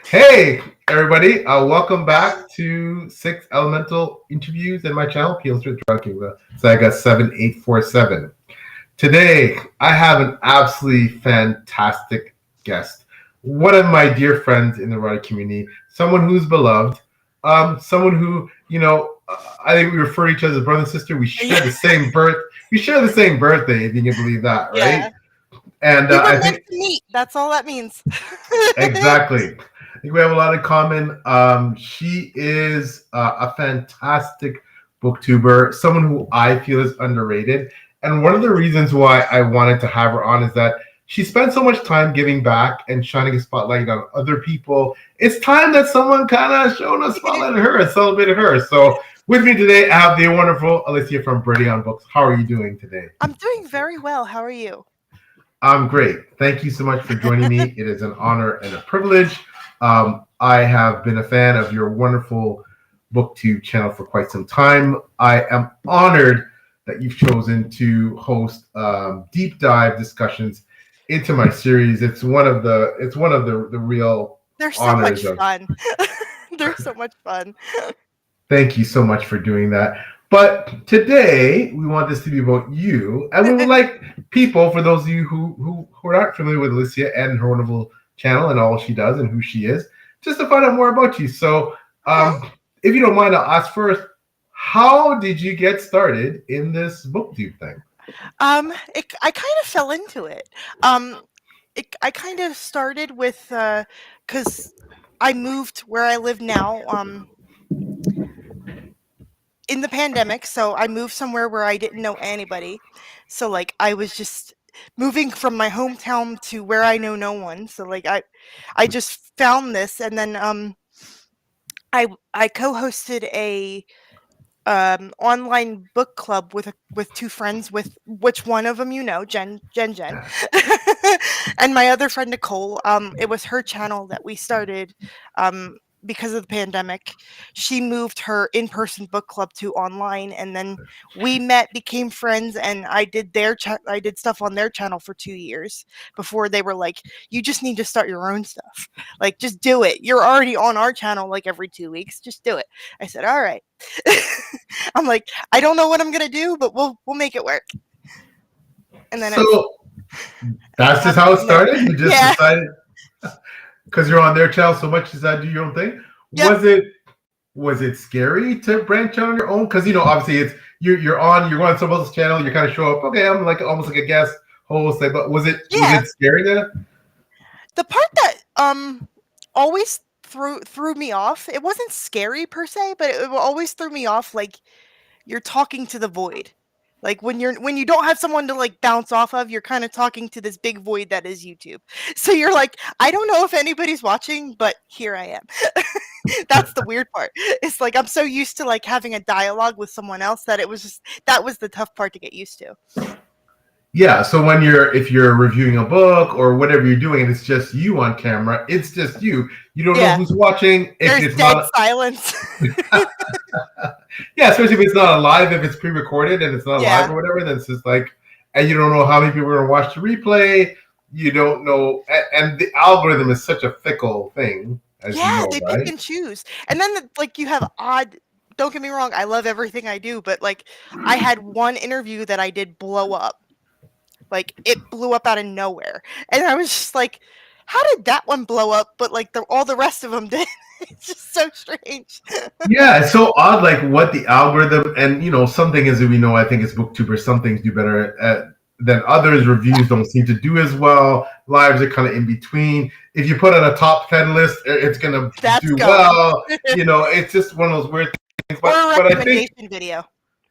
Hey, everybody. Welcome back to Six Elemental Interviews in my channel, Peels with Drunking, Saga 7847. Today, I have an absolutely fantastic guest. One of my dear friends in the writing community, someone who's beloved, someone who, I think we refer to each other as brother and sister. We share the same birth. We share the same birthday, if you can believe that, right? Yeah. And We were I meant think to meet. That's all that means. exactly. I think we have a lot in common. She is a fantastic booktuber, someone who I feel is underrated. And one of the reasons why I wanted to have her on is that she spent so much time giving back and shining a spotlight on other people. It's time that someone kind of shone a spotlight on her and celebrated her. So with me today, I have the wonderful Alicia from BIRDIE on Books. How are you doing today? I'm doing very well. How are you? I'm great. Thank you so much for joining me. It is an honor and a privilege. I have been a fan of your wonderful booktube channel for quite some time. I am honored that you've chosen to host deep dive discussions into my series. It's one of the real They're so much honors of. fun. They're so much fun. Thank you so much for doing that. But today we want this to be about you, and we would like people, for those of you who are not familiar with Alicia and her wonderful channel and all she does and who she is, just to find out more about you. So, Okay. if you don't mind, I'll ask first: how did you get started in this booktube thing? I kind of fell into it. I kind of started with because I moved where I live now. In the pandemic, so I moved somewhere where I didn't know anybody. So like I was just moving from my hometown to where I know no one. So like I just found this, and then I co-hosted a online book club with two friends, with which one of them Jen, and my other friend Nicole. It was her channel that we started. Because of the pandemic, she moved her in-person book club to online, and then we met, became friends, and I did stuff on their channel for 2 years before they were like, "You just need to start your own stuff. Like, just do it. You're already on our channel like every 2 weeks. Just do it." I said, "All right." I'm like, I don't know what I'm gonna do, but we'll make it work. And then it's So that's just I've how it been there. started. You just Yeah, decided because you're on their channel so much, you decided to do your own thing. yep, Was it scary to branch out on your own? Because obviously it's you're on someone else's channel. You kind of show up. Okay, I'm like almost like a guest host. Like, but was it yeah. scary then? The part that always threw me off. It wasn't scary per se, but it always threw me off. Like, you're talking to the void. Like when you don't have someone to like bounce off of, you're kind of talking to this big void that is YouTube. So you're like, I don't know if anybody's watching, but here I am. That's the weird part. It's like I'm so used to like having a dialogue with someone else that that was the tough part to get used to. Yeah. So if you're reviewing a book or whatever you're doing, and it's just you on camera, it's just you. You don't know Yeah, who's watching. If there's it's dead not, silence. yeah, especially if it's not live, if it's pre-recorded and it's not live Yeah. or whatever, then it's just like, and you don't know how many people are going to watch the replay. You don't know, and the algorithm is such a fickle thing, as you Yeah, know, they pick right? and choose. And then like you have odd, don't get me wrong, I love everything I do, but like I had one interview that I did blow up. Like it blew up out of nowhere. And I was just like, how did that one blow up but like all the rest of them did? It's just so strange. Yeah, it's so odd, like what the algorithm and some things that we know. I think as booktubers, some things do better than others. Reviews don't seem to do as well. Lives are kind of in between. If you put on a top 10 list, it's gonna That's do going. well. It's just one of those weird things. Or But a but I think recommendation video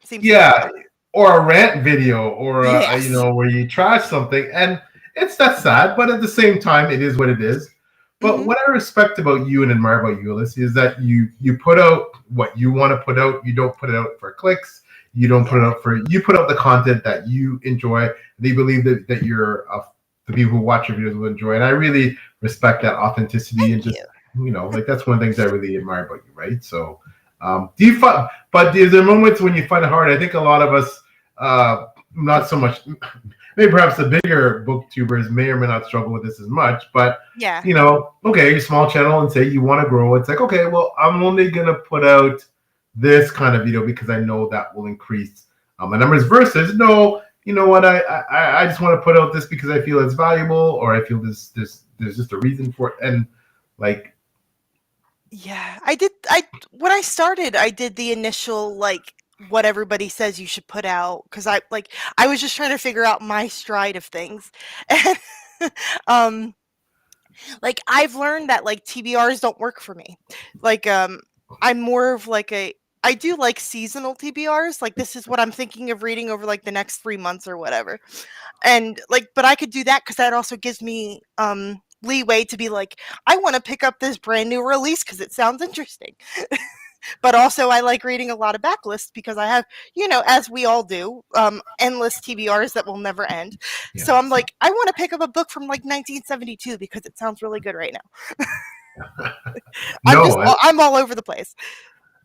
seems to do yeah, well. or a rant video, or Yes. where you trash something, and that's sad. But at the same time, it is what it is. But Hmm. what I respect about you and admire about you, Alyssa, is that you put out what you want to put out. You don't put it out for clicks. You don't put Yeah. it out for. You put out the content that you enjoy. They believe that the people who watch your videos will enjoy. And I really respect that authenticity Thank and just you. like that's one of the things I really admire about you, right? So, do you find? But is there moments when you find it hard? I think a lot of us, not so much. maybe perhaps the bigger booktubers may or may not struggle with this as much, but Yeah. okay, your small channel and say you want to grow. It's like, okay, well, I'm only gonna put out this kind of video because I know that will increase my numbers. Versus, no, you know what? I just want to put out this because I feel it's valuable, or I feel there's just a reason for it, and like. Yeah, when I started, I did the initial like what everybody says you should put out because I was just trying to figure out my stride of things. And um like I've learned that like TBRs don't work for me. Like I'm more of like I do like seasonal TBRs. Like this is what I'm thinking of reading over like the next 3 months or whatever. And like but I could do that cuz that also gives me leeway to be like I want to pick up this brand new release cuz it sounds interesting. But also I like reading a lot of backlists because I have, as we all do, endless TBRs that will never end. Yeah. So I'm like, I want to pick up a book from like 1972 because it sounds really good right now. I'm all over the place.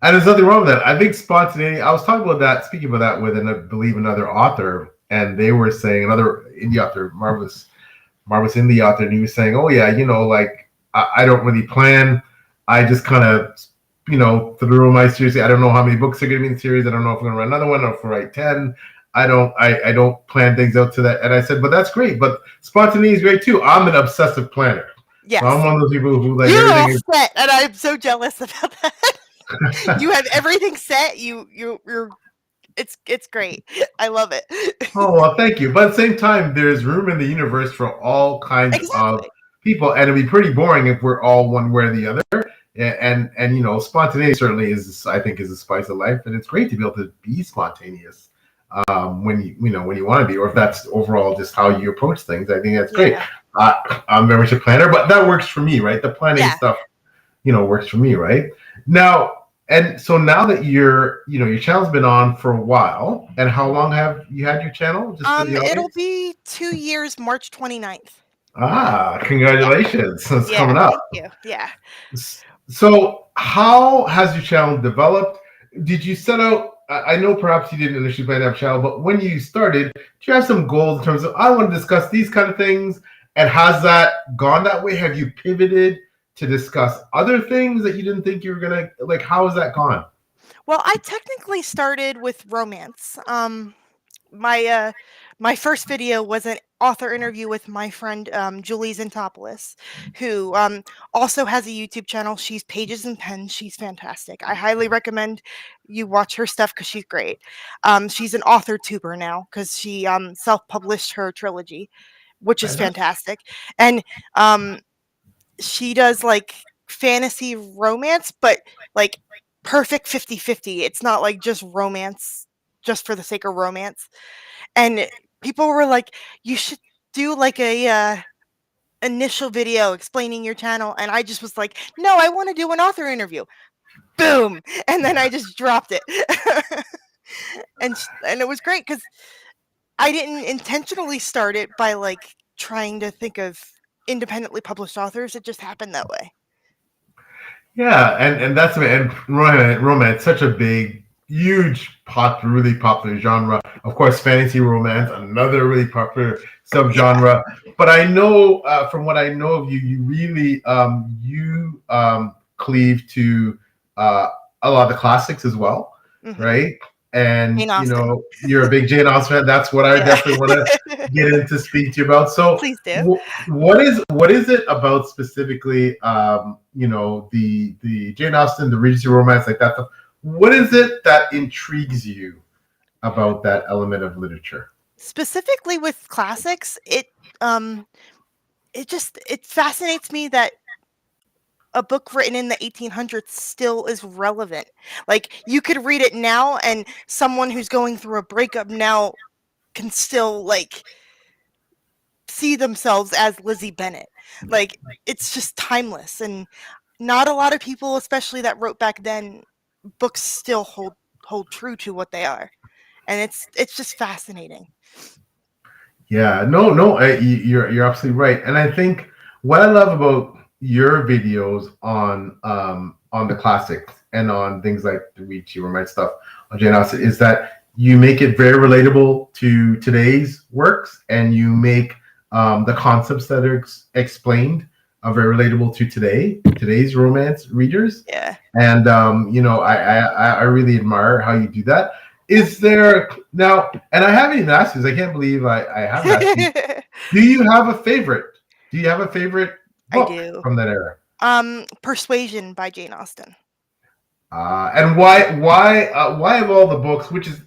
And there's nothing wrong with that. I think spontaneity. I was talking about that, speaking about that with, I believe, another author, and they were saying, another indie author, marvelous indie author, and he was saying, oh yeah, like I don't really plan. I just kind of through my series. I don't know how many books are going to be in the series. I don't know if I'm going to write another one or if I write 10. I don't plan things out to that. And I said, but that's great. But spontaneity is great too. I'm an obsessive planner. Yes. So I'm one of those people who like you're everything all set, and I'm so jealous about that. You have everything set. You're it's great. I love it. Oh well, thank you. But at the same time, there's room in the universe for all kinds of people, and it'd be pretty boring if we're all one way or the other. And spontaneity certainly is, I think, is a spice of life, and it's great to be able to be spontaneous when you want to be, or if that's overall just how you approach things. I think that's great. I'm very much a planner, but that works for me, right? The planning stuff, works for me, right? Now, and so now that your channel's been on for a while, and how long have you had your channel? Just for the audience? It'll be 2 years, March 29th. Congratulations! It's coming up. Thank you. Yeah. So how has your channel developed? Did you set out, I know perhaps you didn't initially plan to have a channel, but when you started, did you have some goals in terms of, I want to discuss these kind of things? And has that gone that way? Have you pivoted to discuss other things that you didn't think you were going to, like, how has that gone? Well, I technically started with romance. My first video was an author interview with my friend Julie Zentopoulos, who also has a YouTube channel. She's Pages and Pens. She's fantastic. I highly recommend you watch her stuff because she's great. She's an author tuber now because she self-published her trilogy, which is fantastic. And she does like fantasy romance, but like perfect 50-50. It's not like just romance just for the sake of romance. And people were like, you should do like a initial video explaining your channel. And I just was like, no, I want to do an author interview. Boom. And then I just dropped it. and it was great because I didn't intentionally start it by like trying to think of independently published authors. It just happened that way. Yeah, and that's, and romance, such a big, huge, really popular genre. Of course, fantasy romance, another really popular subgenre. Yeah. But I know, from what I know of you, you really cleave to a lot of the classics as well, right? And you're a big Jane Austen fan. That's what I definitely want to get into, speak to you about. So, please do. What is it about specifically? The Jane Austen, the Regency romance, like that stuff. What is it that intrigues you about that element of literature? Specifically with classics, it fascinates me that a book written in the 1800s still is relevant. Like you could read it now and someone who's going through a breakup now can still like see themselves as Lizzie Bennet. Like it's just timeless, and not a lot of people, especially that wrote back then, books still hold true to what they are. And it's just fascinating. Yeah, you're absolutely right. And I think what I love about your videos on the classics and on things like the Regency romance stuff on Jane Austen is that you make it very relatable to today's works, and you make the concepts that are explained very relatable to today's romance readers. Yeah. And I really admire how you do that. Is there now? And I haven't even asked you. I can't believe I haven't asked you. Do you have a favorite? Do you have a favorite I book do. from that era? Persuasion by Jane Austen. And why of all the books, which is,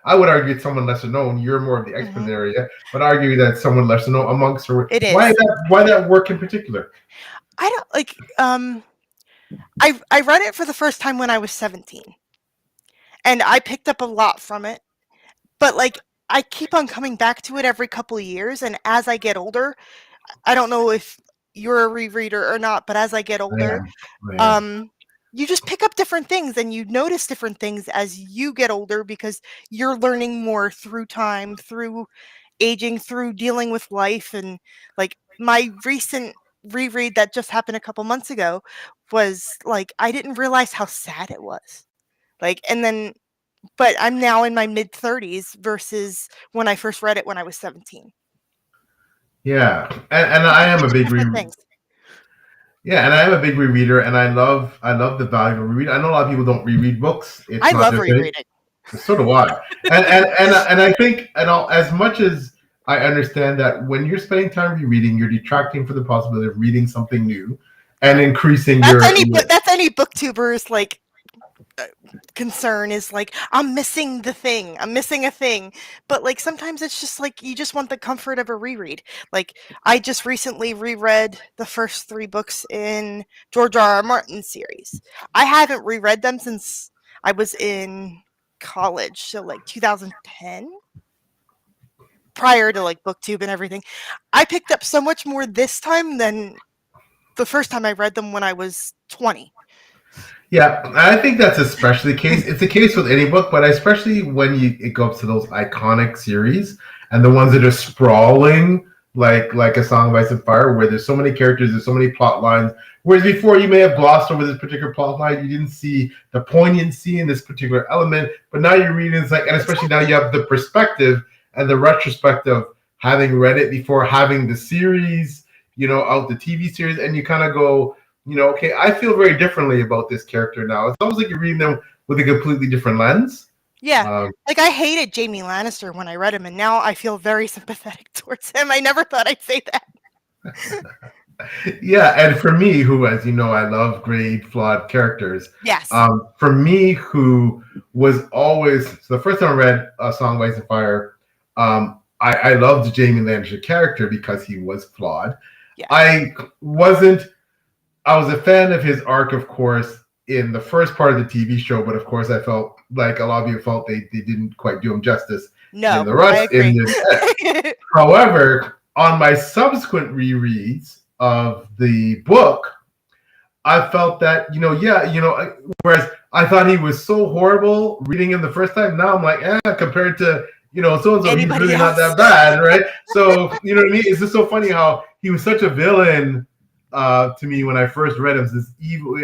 I would argue it's someone lesser known. You're more of the expert in the area, but argue that someone lesser known amongst her. It is. Why that work in particular? I don't like. I read it for the first time when I was 17, and I picked up a lot from it. But like, I keep on coming back to it every couple of years, and as I get older, I don't know if you're a rereader or not, but as I get older, you just pick up different things and you notice different things as you get older because you're learning more through time, through aging, through dealing with life. And like my recent reread that just happened a couple months ago was like, I didn't realize how sad it was. Like, and then, but I'm now in my mid 30s versus when I first read it when I was 17. Yeah, and I am a big rereader. Yeah, and I am a big rereader, and I love the value of reread. I know a lot of people don't reread books. I love rereading. So do I. And I think, as much as I understand that when you're spending time rereading, you're detracting from the possibility of reading something new and increasing that's any booktuber's like concern is like, I'm missing a thing. But like sometimes it's just like you just want the comfort of a reread. Like I just recently reread the first 3 books in George R.R. Martin's series. I haven't reread them since I was in college, so like 2010, prior to like booktube and everything. I picked up so much more this time than the first time I read them when I was 20. Yeah, I think that's especially the case. It's the case with any book, but especially when it goes to those iconic series and the ones that are sprawling, like A Song of Ice and Fire, where there's so many characters, there's so many plot lines. Whereas before you may have glossed over this particular plot line, you didn't see the poignancy in this particular element. But now you're reading, it's like, and especially now you have the perspective and the retrospective, having read it before, having the series, out the TV series, and you kind of go, okay, I feel very differently about this character now. It's almost like you're reading them with a completely different lens. Yeah. Like I hated Jaime Lannister when I read him, and now I feel very sympathetic towards him. I never thought I'd say that. Yeah, and for me, who, as you know, I love great, flawed characters. Yes. For me, who was always, so the first time I read A Song of Ice and Fire, I loved the Jaime Lannister character because he was flawed. Yeah. I was a fan of his arc, of course, in the first part of the TV show, but of course I felt like a lot of you felt they didn't quite do him justice. No, in the rest. However, on my subsequent rereads of the book, I felt that, whereas I thought he was so horrible reading him the first time, now I'm like, compared to, so-and-so, he's really not that bad, right? So, you know what I mean? It's just so funny how he was such a villain to me when I first read him, this evil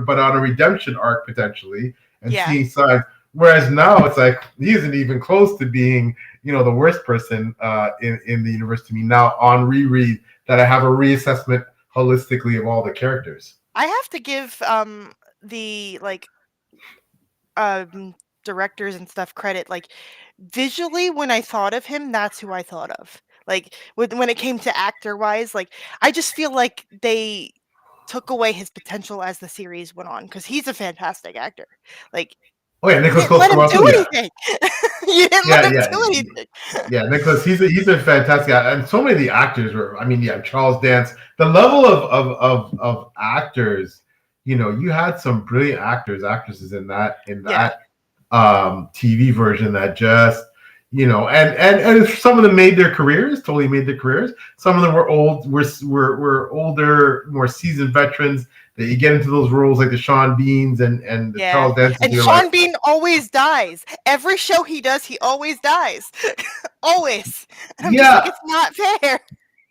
but on a redemption arc potentially, and seeing sides. Whereas now it's like he isn't even close to being, the worst person in the universe to me now on reread, that I have a reassessment holistically of all the characters. I have to give the directors and stuff credit. Like visually, when I thought of him, that's who I thought of. Like when it came to actor wise, like I just feel like they took away his potential as the series went on, because he's a fantastic actor. Like, Nicholas Cole. Let him do anything. You didn't let him do anything. Yeah, Nicholas, he's a fantastic guy, and so many of the actors were. I mean, Charles Dance. The level of actors, you had some brilliant actresses in that TV version that just. And some of them totally made their careers. Some of them were older, more seasoned veterans that you get into those roles like the Sean Beans and the Charles Dance. And Sean Bean always dies. Every show he does, he always dies. Always. And I'm just like, it's not fair.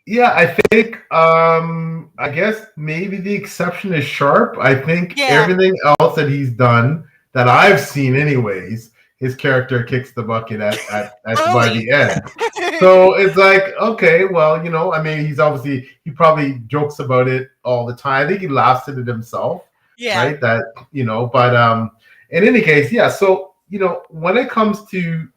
Yeah, I think, I guess maybe the exception is Sharp. I think everything else that he's done, that I've seen anyways, his character kicks the bucket at by Early. the end. So it's like, okay, well, I mean, he probably jokes about it all the time. I think he laughs at it himself, Yeah. right? That, but in any case, yeah. So, when it comes to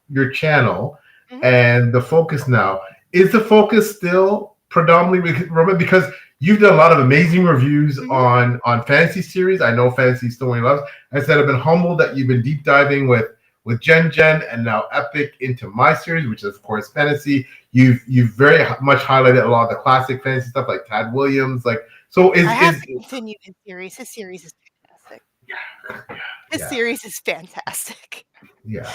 your channel Mhm. and the focus now, is the focus still predominantly Roman? Because you've done a lot of amazing reviews Mhm. on fantasy series. I know fantasy is still one you love. I said I've been humbled that you've been deep diving with Jen and now Epic into my series, which is of course fantasy. You've very much highlighted a lot of the classic fantasy stuff like Tad Williams. Like, so I have is to continue his series. His series is fantastic. His yeah, series is fantastic. yeah.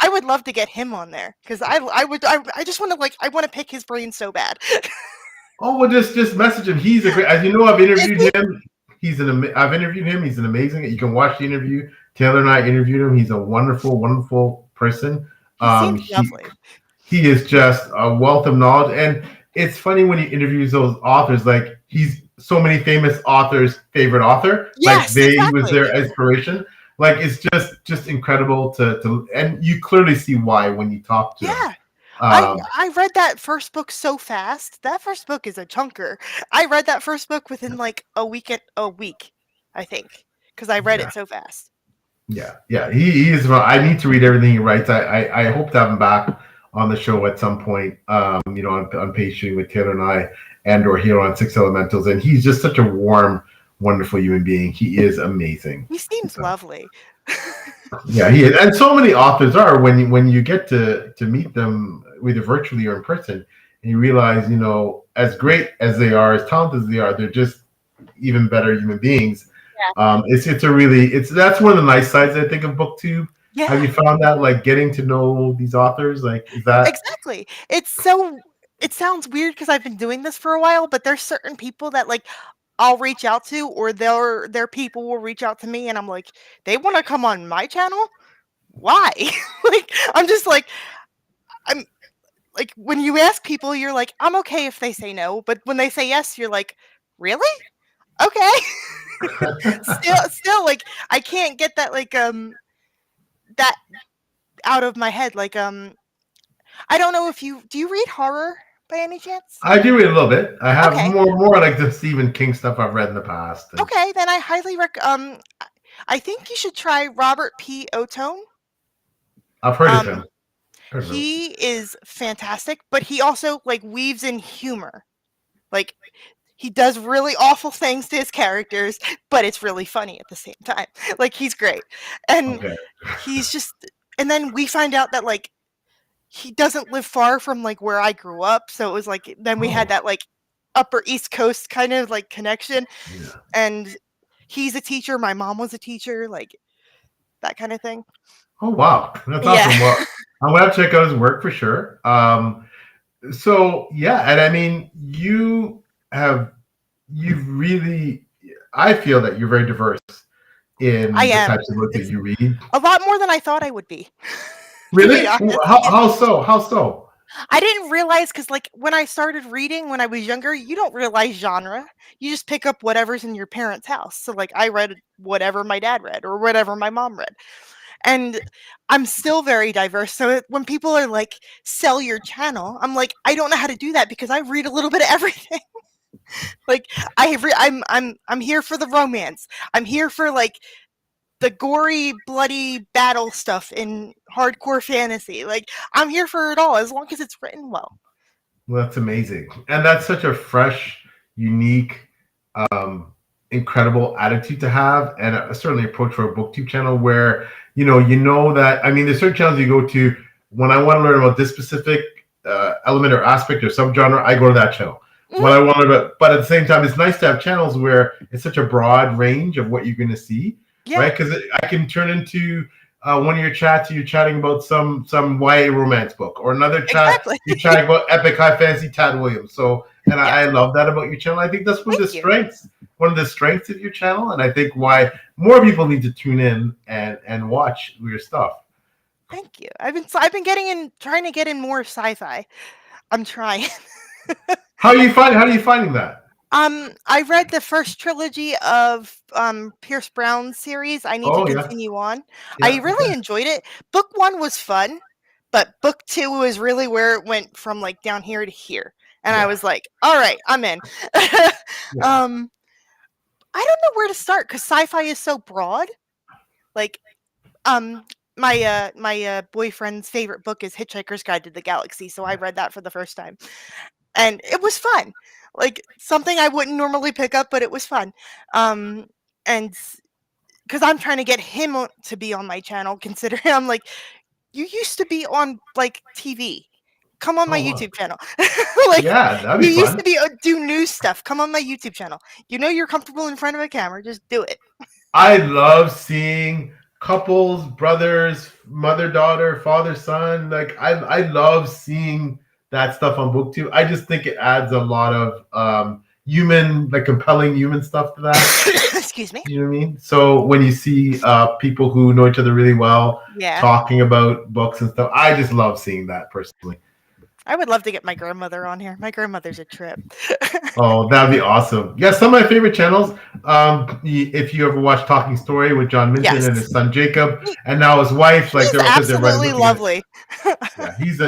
I would love to get him on there because I just want to I want to pick his brain so bad. Oh, well, just message him. He's a great. As you know, I've Is interviewed he? him. I've interviewed him. He's an amazing. You can watch the interview. Taylor and I interviewed him. He's a wonderful, wonderful person. He seems He lovely. is just a wealth of knowledge, and it's funny when he interviews those authors. Like, he's so many famous authors' favorite author. Like, Yes, he was exactly. their inspiration. Like, it's just incredible to and you clearly see why when you talk to him. Yeah. I read that first book so fast. That first book is a chunker. I read that first book within like a week, I think, because I read it so fast. Yeah. He is. I need to read everything he writes. I hope to have him back on the show at some point. On Page Shooting with Taylor and I, or here on Six Elementals. And he's just such a warm, wonderful human being. He is amazing. He seems lovely. Yeah, he is. And so many authors are when you get to meet them either virtually or in person, and you realize, as great as they are, as talented as they are, they're just even better human beings. That's one of the nice sides, I think, of BookTube. Yeah. Have you found that, like, getting to know these authors? Like, is that exactly? It sounds weird because I've been doing this for a while, but there's certain people that like I'll reach out to, or their people will reach out to me, and I'm like, they want to come on my channel? Why? Like, I'm just like, I'm like, when you ask people, you're like, I'm okay if they say no, but when they say yes, you're like, really? Okay. still like I can't get that that out of my head. Like, I don't know if do you read horror by any chance? I do read a little bit. I have Okay. more like the Stephen King stuff I've read in the past. Okay, then I highly I think you should try Robert P. Otone. I've heard of him. He is fantastic, but he also like weaves in humor. Like, he does really awful things to his characters, but it's really funny at the same time. Like, he's great. And he's just, and then we find out that like he doesn't live far from like where I grew up, so it was like then we had that like Upper East Coast kind of like connection. Yeah. And he's a teacher, my mom was a teacher, like that kind of thing. Oh, wow, that's awesome. Well, I'm gonna check out his work for sure. So yeah, and I mean, you've really, I feel that you're very diverse in the types of books that you read. A lot more than I thought I would be. Really? How so? I didn't realize, because like when I started reading when I was younger, you don't realize genre. You just pick up whatever's in your parents' house. So like I read whatever my dad read or whatever my mom read. And I'm still very diverse. So when people are like, sell your channel, I'm like, I don't know how to do that because I read a little bit of everything. Like, I'm here for the romance. I'm here for like the gory, bloody battle stuff in hardcore fantasy. Like, I'm here for it all as long as it's written well. Well, that's amazing. And that's such a fresh, unique, incredible attitude to have, and certainly approach for a BookTube channel where you know that, I mean, there's certain channels you go to when I want to learn about this specific element or aspect or subgenre, I go to that channel. What I want to learn, but at the same time, it's nice to have channels where it's such a broad range of what you're going to see, right? Because I can turn into one of your chats, you're chatting about some YA romance book, or another chat, you're chatting about epic high fantasy Tad Williams. So, and I love that about your channel. I think that's one of the strengths of your channel, and I think why more people need to tune in and watch your stuff. Thank you. I've been trying to get in more sci-fi. I'm trying. How are you finding that? I read the first trilogy of Pierce Brown's series. I need to Oh yeah, continue on. I yeah. really enjoyed it. Book one was fun, but book two was really where it went from like down here to here. And I Yeah, was like, all right, I'm in. yeah. um, I don't know where to start because sci-fi is so broad. Like, um, my boyfriend's favorite book is Hitchhiker's Guide to the Galaxy, so I read that for the first time, and it was fun. Like something I wouldn't normally pick up, but it was fun. Um, and because I'm trying to get him to be on my channel, considering I'm like, you used to be on like TV. Come on my Oh wow. YouTube channel. Like Yeah, that'd you be used to fun. be do news stuff. Come on my YouTube channel. You know you're comfortable in front of a camera. Just do it. I love seeing couples, brothers, mother, daughter, father, son. Like I love seeing that stuff on BookTube. I just think it adds a lot of human, like compelling human stuff to that. Excuse me. You know what I mean? So when you see people who know each other really well Yeah. talking about books and stuff, I just love seeing that personally. I would love to get my grandmother on here. My grandmother's a trip. Oh, that'd be awesome. Yeah, some of my favorite channels. If you ever watch Talking Story with John Minton Yes. and his son Jacob, and now his wife, like He's they're because they're writing a absolutely book together. lovely. Yeah, he's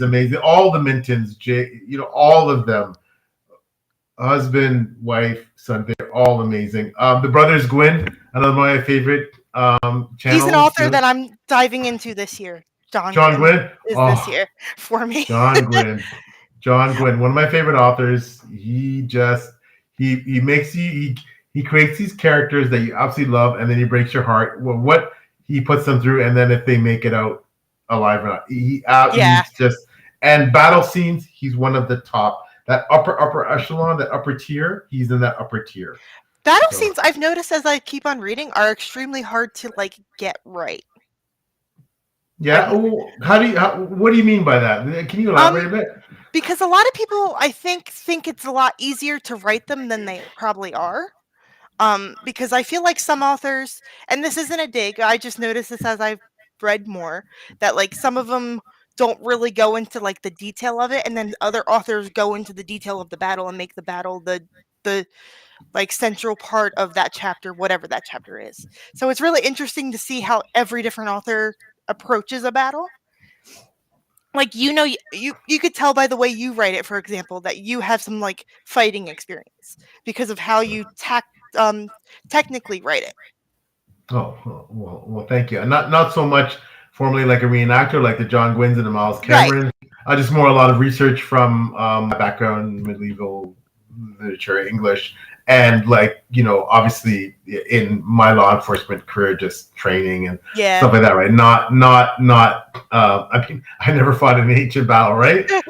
amazing. All the Mintons, all of them, husband, wife, son, they're all amazing. The brothers Gwyn, another one of my favorite He's an channels. author that I'm diving into this year. John John Gwynn Gwyn. is this Oh, year for me. John Gwynn. John Gwynn, one of my favorite authors. He just he makes you he creates these characters that you absolutely love, and then he breaks your heart. Well, what he puts them through, and then if they make it out alive or not, Yeah. he's just and battle scenes. He's one of the top. That upper echelon, that upper tier. He's in that upper tier. Battle So scenes I've noticed as I keep on reading are extremely hard to like get right. yeah. I've Oh, what do you mean by that? Can you elaborate a um bit? because a lot of people I think it's a lot easier to write them than they probably are. Because I feel like some authors, and this isn't a dig, I just noticed this as I've read more, that like some of them don't really go into like the detail of it, and then other authors go into the detail of the battle and make the battle the like central part of that chapter, whatever that chapter is. So it's really interesting to see how every different author approaches a battle. Like you could tell by the way you write it, for example, that you have some like fighting experience because of how you um technically write it. Well, thank you. And not so much formally like a reenactor, like the John Gwynns and the Miles Right. Cameron. Just more a lot of research from my background in medieval literature, English, and like obviously in my law enforcement career, just training and Yeah. stuff like that, right? Not. I mean, I never fought an ancient battle, right? No.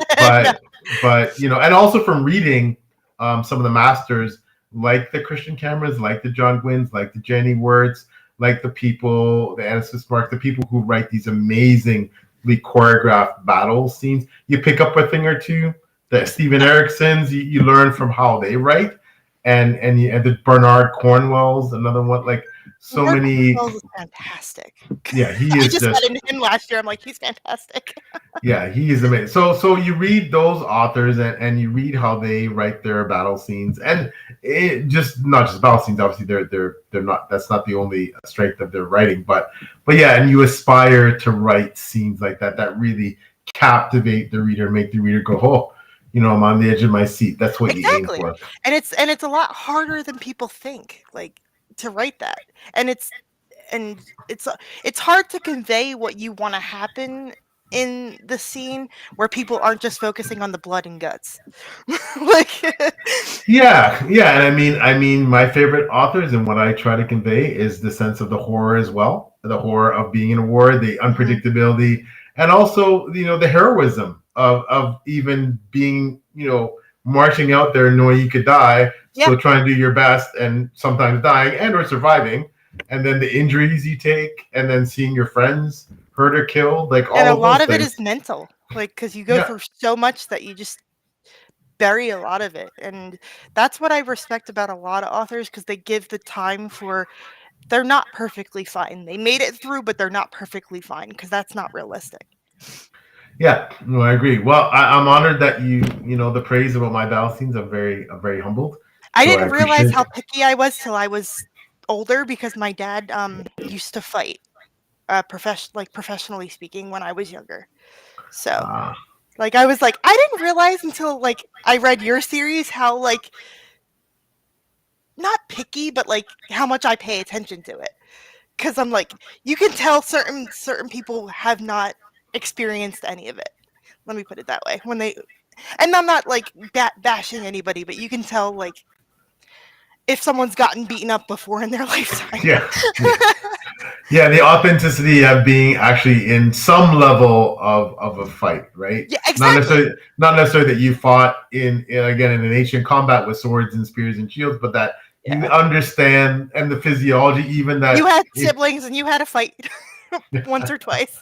But and also from reading some of the masters like the Christian Camerons, like the John Gwynns, like the Jenny Words, like the Anastas Mark, the people who write these amazingly choreographed battle scenes. You pick up a thing or two. The Steven Ericksons, you learn from how they write, and the Bernard Cornwell's another one. Like so Mark many. Wells is fantastic. Yeah, he I is just got just. into him last year. I'm like, he's fantastic. Yeah, he is amazing. So you read those authors and you read how they write their battle scenes, and it just not just battle scenes. Obviously, they're not. That's not the only strength of their writing, but yeah, and you aspire to write scenes like that really captivate the reader, make the reader go, oh, I'm on the edge of my seat. That's what you aim Exactly. for. And it's a lot harder than people think, like to write that. And it's hard to convey what you want to happen in the scene where people aren't just focusing on the blood and guts. Like Yeah, and I mean, my favorite authors and what I try to convey is the sense of the horror as well, the horror of being in a war, the Mhm. unpredictability, and also the heroism of even being marching out there knowing you could die, Yeah. still trying to do your best, and sometimes dying and or surviving, and then the injuries you take, and then seeing your friends hurt or killed, like And all a of lot those of it things. is mental, like because you go Yeah, through so much that you just bury a lot of it. And that's what I respect about a lot of authors because they give the time for they're not perfectly fine. They made it through, but they're not perfectly fine because that's not realistic. Yeah, no, I agree. Well, I'm honored that you know the praise about my battle scenes. I'm very humbled, I so I didn't realize appreciate how it. picky I was till I was older because my dad used to fight professionally speaking when I was younger. So Uh, like I was like I didn't realize until like I read your series how like not picky but like how much I pay attention to it. Cuz I'm like you can tell certain people have not experienced any of it. Let me put it that way. When they and I'm not like bashing anybody, but you can tell like if someone's gotten beaten up before in their lifetime. yeah, yeah, the authenticity of being actually in some level of a fight, right? Yeah, exactly. Not necessarily that you fought in again in an ancient combat with swords and spears and shields, but that you Yeah. understand and the physiology, even You that had if siblings and you had a fight once or twice.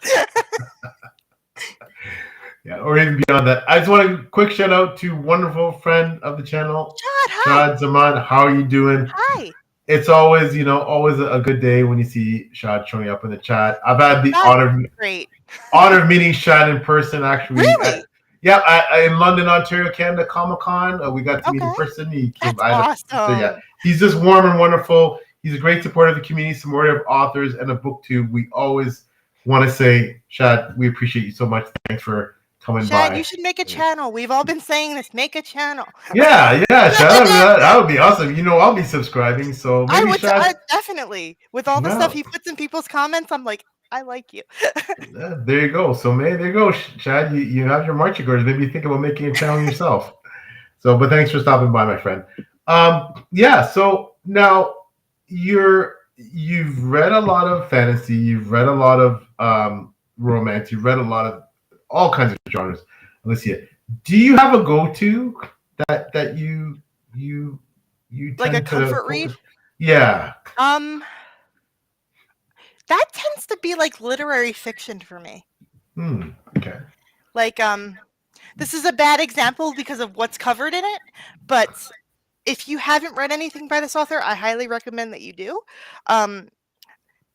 yeah, or even beyond that. I just want a quick shout out to wonderful friend of the channel, Chad, hi. Shad Zaman. How are you doing? Hi. It's always, you know, always a good day when you see Shad showing up in the chat. I've had the Chad, great. honor of meeting Shad in person actually at Really? yeah in London, Ontario, Canada Comic Con. We got to meet in Okay. person. He came That's by. So yeah, awesome. he's just warm and wonderful. He's a great supporter of the community, supporter of authors and of BookTube. We always want to say, Shad, we appreciate you so much. Thanks for coming Chad, by. you should make a channel. We've all been saying this. Make a channel. Yeah, Shad, that would be awesome. You know, I'll be subscribing, so maybe I Shad. definitely. With all the stuff No, he puts in people's comments, I'm like, I like you. there you go. So maybe there you go, Chad. You have your marching orders. Maybe think about making a channel yourself. So, but thanks for stopping by, my friend. Yeah. So now you've read a lot of fantasy. You've read a lot of romance. You've read a lot of all kinds of genres. Alicia, do you have a go-to that you Like a tend to comfort read. focus? Yeah. Um, that tends to be like literary fiction for me. Okay. Like this is a bad example because of what's covered in it, but if you haven't read anything by this author, I highly recommend that you do.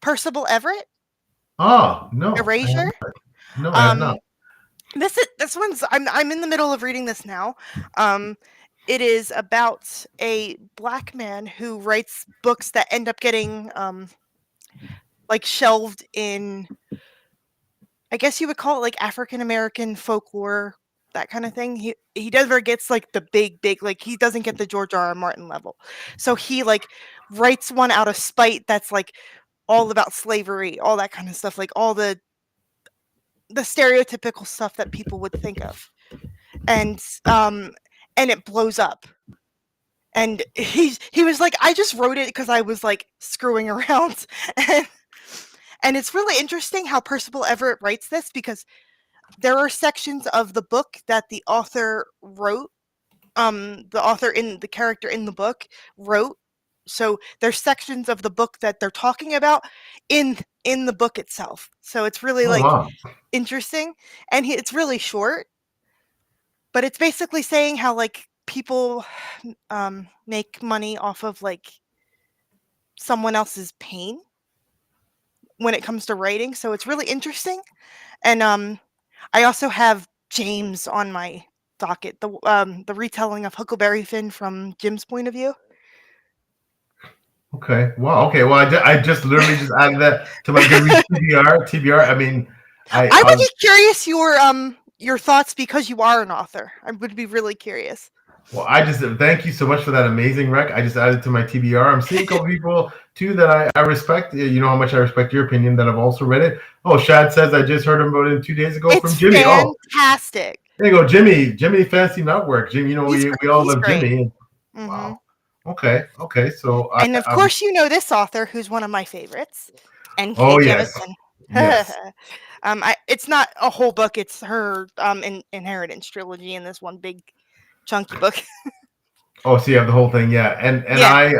Percival Everett, Oh no, I have Erasure. not. No, I have Um, not. this one's I'm in the middle of reading this now. It is about a black man who writes books that end up getting like shelved in, I guess you would call it like African American folklore, that kind of thing. He never gets like the big like he doesn't get the George R. R. Martin level. So he like writes one out of spite that's like all about slavery, all that kind of stuff, like all the stereotypical stuff that people would think of. And and it blows up. And he was like, I just wrote it because I was like screwing around. and and it's really interesting how Percival Everett writes this because there are sections of the book that the author wrote, the author in the character in the book wrote. So there's sections of the book that they're talking about in the book itself. So it's really Oh like wow. interesting, and it's really short, but it's basically saying how like people make money off of like someone else's pain when it comes to writing. So it's really interesting. And I also have James on my docket, the retelling of Huckleberry Finn from Jim's point of view. Okay. Wow. Okay. Well, I just literally just added that to my Goodreads TBR. I mean, I I would be curious your thoughts because you are an author. I would be really curious. well, I just thank you so much for that amazing rec. I just added to my TBR. I'm seeing a couple people too that I respect. You know how much I respect your opinion. That I've also read it. Oh, Shad says I just heard about it 2 days ago from It's Jimmy. Oh, fantastic. there you go, Jimmy. Jimmy Fancy Network. Jimmy, you know we all He's love great. Jimmy. Hmm. Wow. Okay. Okay. So And of course, you know this author who's one of my favorites, oh N.K. yes, Jemisin. yes. It's not a whole book; it's her Inheritance trilogy in this one big chunky book. Oh, so you have the whole thing, yeah. And Yeah,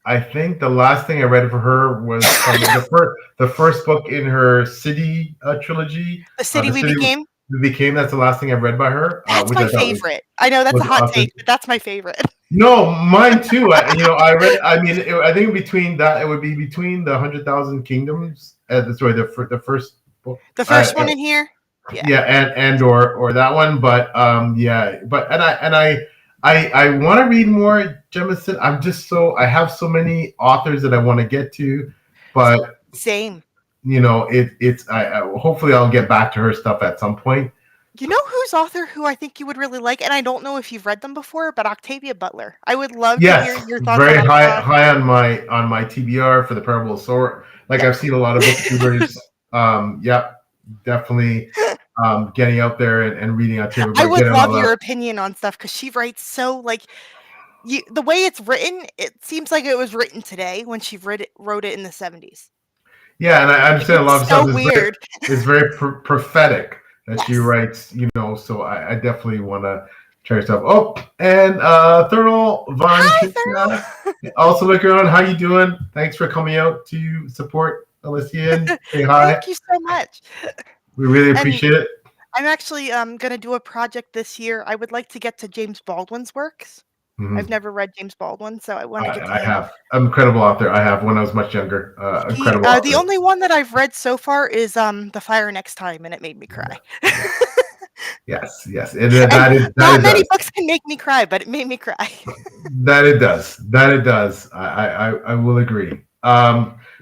I think the last thing I read for her was the first book in her City trilogy. The City The We City Became. We Became. That's the last thing I've read by her, That's which my I thought favorite. I know that's a was hot awesome. take, but that's my favorite. No, mine too. I read. I mean, I think between that, it would be between the 100,000 Kingdoms. Sorry, the first book. The first one in here. Yeah. Yeah, and or that one, but yeah, but I want to read more Jemison. I have so many authors that I want to get to, but Same. it's hopefully I'll get back to her stuff at some point. You know who's author who I think you would really like, and I don't know if you've read them before, but Octavia Butler. I would love to hear Yes, your thoughts on very Octavia. high on my TBR for the Parable of Sora. Like Yeah. I've seen a lot of booktubers. Yep, definitely getting out there and reading Octavia I Butler, would getting love all your that. opinion on stuff because she writes so like the way it's written. It seems like it was written today when she wrote it in the 70s. Yeah, and I Like, understand a lot it's of so stuff weird. is very prophetic that she Yes. writes. So I definitely want to try stuff. Oh, and Thurl Von Hi, Tricia, also looking around. How you doing? Thanks for coming out to support Alicia and Thurl. say hi. Thank you so much. We really And appreciate it. I'm actually gonna do a project this year. I would like to get to James Baldwin's works. I've Mhm. never read James Baldwin, so I want to get to I him. have incredible author. I have when I was much younger. Incredible The author. only one that I've read so far is The Fire Next Time, and it made me cry. Yes, yes. And That not it many does. books can make me cry, but it made me cry. That it does. That it does. I will agree.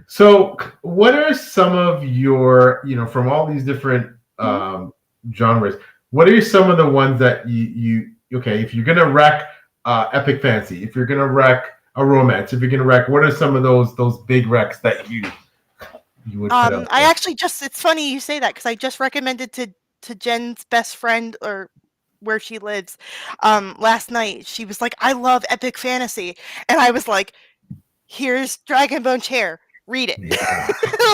So what are some of your, from all these different Mhm. genres, what are some of the ones that okay, if you're gonna wreck epic fantasy, if you're gonna wreck a romance, if you're gonna wreck, what are some of those big wrecks that you would put out I there? actually it's funny you say that because I just recommended to Jen's best friend or where she lives last night. She was like, I love epic fantasy. And I was like, here's Dragonbone Chair. Read it. Yeah,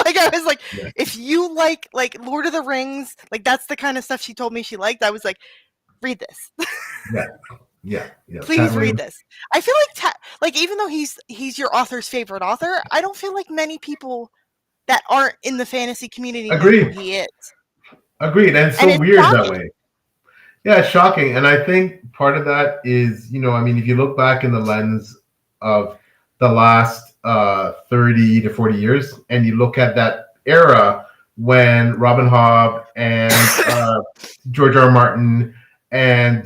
Like I was like, yeah, if you like Lord of the Rings, like that's the kind of stuff she told me she liked. I was like, read this. yeah, yeah, yeah. Tad Please read Williams. this. I feel like even though he's your author's favorite author, I don't feel like many people that aren't in the fantasy community know who Agreed. he is. Agreed. And it's And so it's weird that shocking. way. Yeah, it's shocking. And I think part of that is, I mean, if you look back in the lens of the last 30 to 40 years, and you look at that era when Robin Hobb and George R. R. Martin and,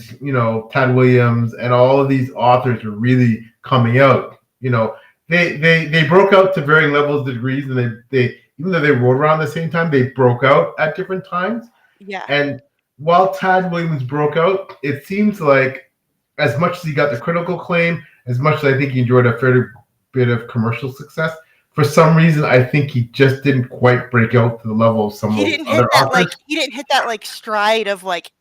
Tad Williams and all of these authors were really coming out, they broke out to varying levels of degrees, and they even though they wrote around the same time, they broke out at different times. Yeah. And while Tad Williams broke out, it seems like as much as he got the critical acclaim, as much as I think he enjoyed a fair bit of commercial success, for some reason I think he just didn't quite break out to the level of some of those other authors. He didn't hit that like stride of like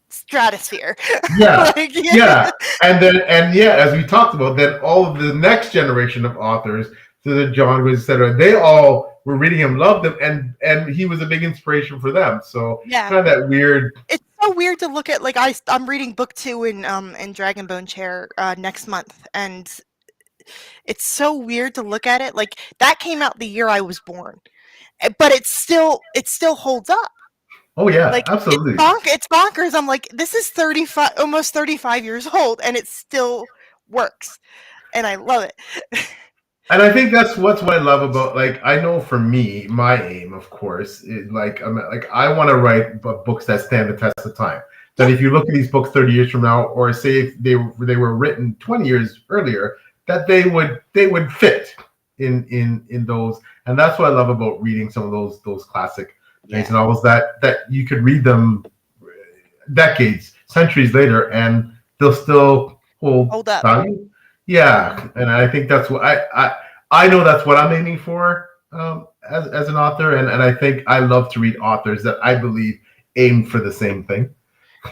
stratosphere. Yeah, Like yeah, and yeah, as we talked about, then all of the next generation of authors, so the John Gray, etc., they all were reading him, loved him, and he was a big inspiration for them. So yeah. kind of that weird. It's so weird to look at. Like I'm reading book 2 in Dragonbone Chair next month, and it's so weird to look at it. Like that came out the year I was born, but it still holds up. Oh yeah, Like absolutely. it's bonkers. I'm like, this is 35, almost 35 years old, and it still works, and I love it. And I think that's what I love about, like, I know for me, my aim, of course, is like I want to write books that stand the test of time. That Yeah. if you look at these books 30 years from now, or say if they were written 20 years earlier, that they would fit in those. And that's what I love about reading some of those classic fantasy novels, that you could read them decades, centuries later, and they'll still hold up. value. Yeah, and I think that's what I know that's what I'm aiming for as an author, and I think I love to read authors that I believe aim for the same thing.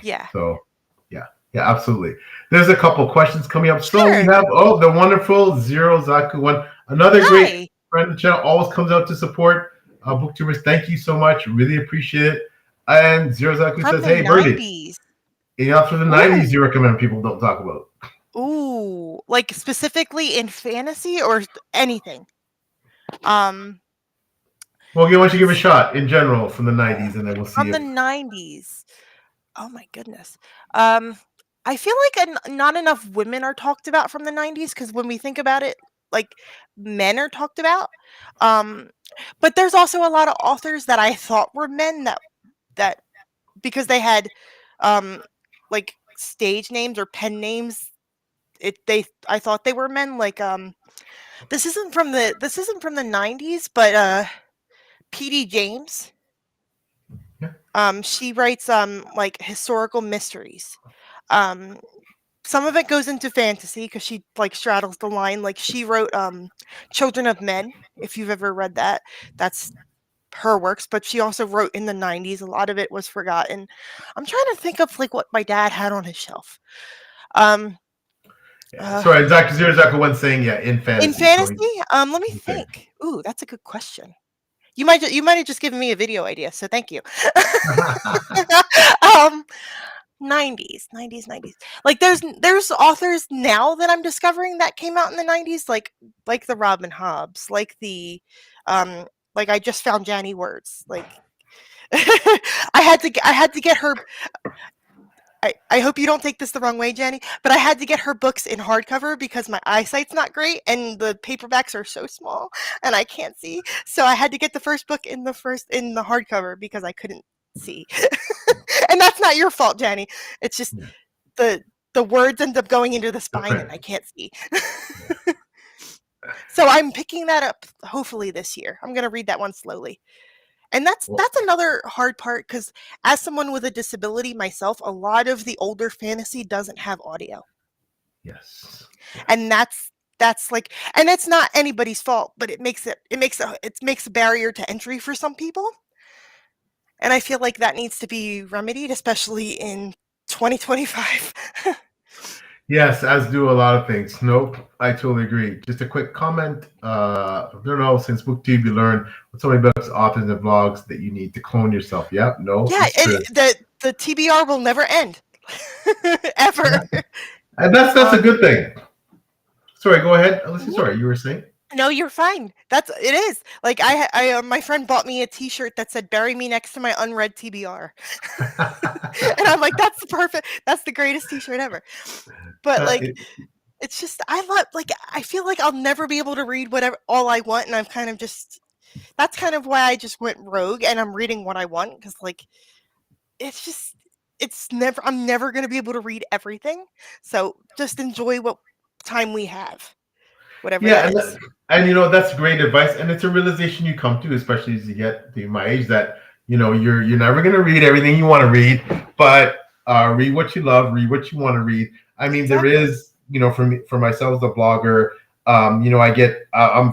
Yeah. So yeah, absolutely. There's a couple questions coming up. So Sure. we have the wonderful Zero Zaku one, another great friend of the channel, always comes out to support booktubers. Thank you so much, really appreciate it. And Zero Zaku From says, the "Hey, Birdie, 90s. any author from the '90s you recommend people don't talk about?" Ooh, like specifically in fantasy or anything? Well, why don't you give a shot in general from the '90s, and then we'll see From the if 90s. Oh my goodness. I feel like not enough women are talked about from the 90s because when we think about it, like men are talked about. But there's also a lot of authors that I thought were men that because they had like stage names or pen names. I thought they were men. Like this isn't from the 90s, but PD James. She writes like historical mysteries. Some of it goes into fantasy because she like straddles the line. Like she wrote Children of Men, if you've ever read that. That's her works, but she also wrote in the 90s. A lot of it was forgotten. I'm trying to think of like what my dad had on his shelf. Sorry, Dr. Zero Dr. One saying, yeah, in fantasy. In fantasy? Let me think. Ooh, that's a good question. You might have just given me a video idea, so thank you. 90s. Like there's authors now that I'm discovering that came out in the 90s, like the Robin Hobbs, like the like I just found Janny Words. Like I had to get her. I hope you don't take this the wrong way, Jenny, but I had to get her books in hardcover because my eyesight's not great and the paperbacks are so small and I can't see. So I had to get the first book in the hardcover because I couldn't see. And that's not your fault, Jenny. It's just the words end up going into the spine and I can't see. So I'm picking that up hopefully this year. I'm going to read that one slowly. And that's another hard part because as someone with a disability myself, a lot of the older fantasy doesn't have audio. Yes. And that's like, and it's not anybody's fault, but it makes a barrier to entry for some people. And I feel like that needs to be remedied, especially in 2025. Yes, as do a lot of things. Nope, I totally agree. Just a quick comment. I don't know, since booktube you learn with so many books, authors, and vlogs that you need to clone yourself. Yep, no. Yeah, and the TBR will never end. Ever. And that's a good thing. Sorry, go ahead. Alicia, sorry, you were saying? No, you're fine. It is. Like I my friend bought me a t-shirt that said "Bury me next to my unread TBR." And I'm like, that's the greatest t-shirt ever. But like it's just I feel like I'll never be able to read all I want, and I'm kind of just that's kind of why I just went rogue and I'm reading what I want because like I'm never going to be able to read everything. So just enjoy what time we have. Whatever that is. And that's great advice, and it's a realization you come to, especially as you get to my age, that you're never going to read everything you want to read, but read what you love, read what you want to read. I mean, exactly. There is, for myself as a blogger, I'm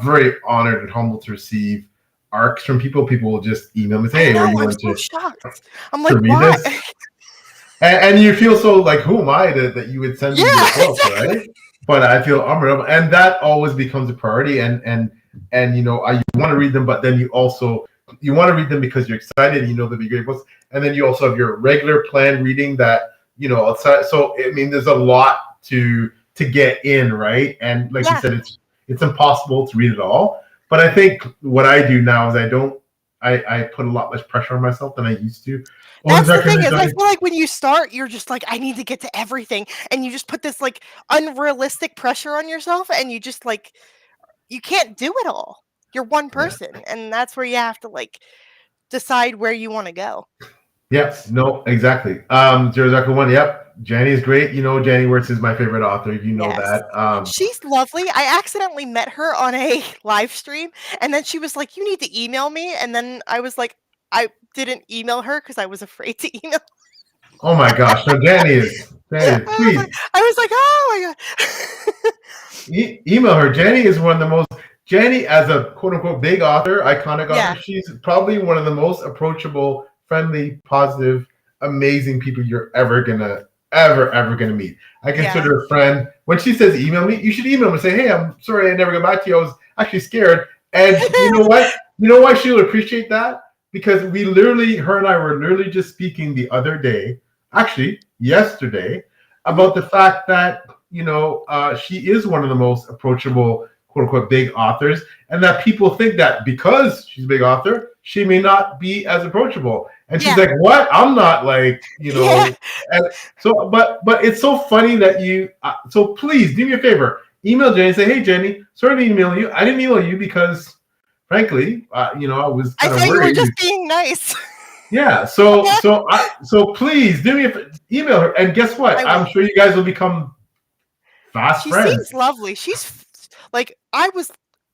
very honored and humbled to receive arcs from people. People will just email me, say, "Hey, I'm so shocked. I'm like, why?" And you feel so like, who am I that you would send me your book, right? But I feel honored, and that always becomes a priority. And you want to read them, but then you want to read them because you're excited. They'll be great books, and then you also have your regular planned reading that outside. So I mean, there's a lot to get in, right? And like you said, it's impossible to read it all. But I think what I do now is I put a lot less pressure on myself than I used to. That's the thing is, I feel like when you start, you're just like, I need to get to everything. And you just put this like unrealistic pressure on yourself and you just like, you can't do it all. You're one person. Yeah. And that's where you have to like decide where you want to go. Yes, no, exactly. 001, yep. Janny is great. Janny Wirtz is my favorite author. That. She's lovely. I accidentally met her on a live stream. And then she was like, you need to email me. And then I was like, I didn't email her because I was afraid to email. Oh my gosh! No, Danny is please. I was like, oh my god. Email her. Janny is one of the most. Janny, as a quote unquote big author, iconic author, she's probably one of the most approachable, friendly, positive, amazing people you're ever gonna meet. I consider her a friend. When she says email me, you should email me and say, hey, I'm sorry I never got back to you. I was actually scared. And you know what? You know why she'll appreciate that? Because her and I were literally just speaking the other day, actually yesterday, about the fact that, she is one of the most approachable, quote unquote, big authors, and that people think that because she's a big author, she may not be as approachable. And she's like, what? I'm not like, And so, but it's so funny that so please do me a favor, email Jenny and say, hey, Jenny, sorry to email you. I didn't email you because frankly, I was kind of worried. You were just being nice. Yeah. So please do me email her. And guess what? I'm sure you guys will become fast friends. She seems lovely. She's like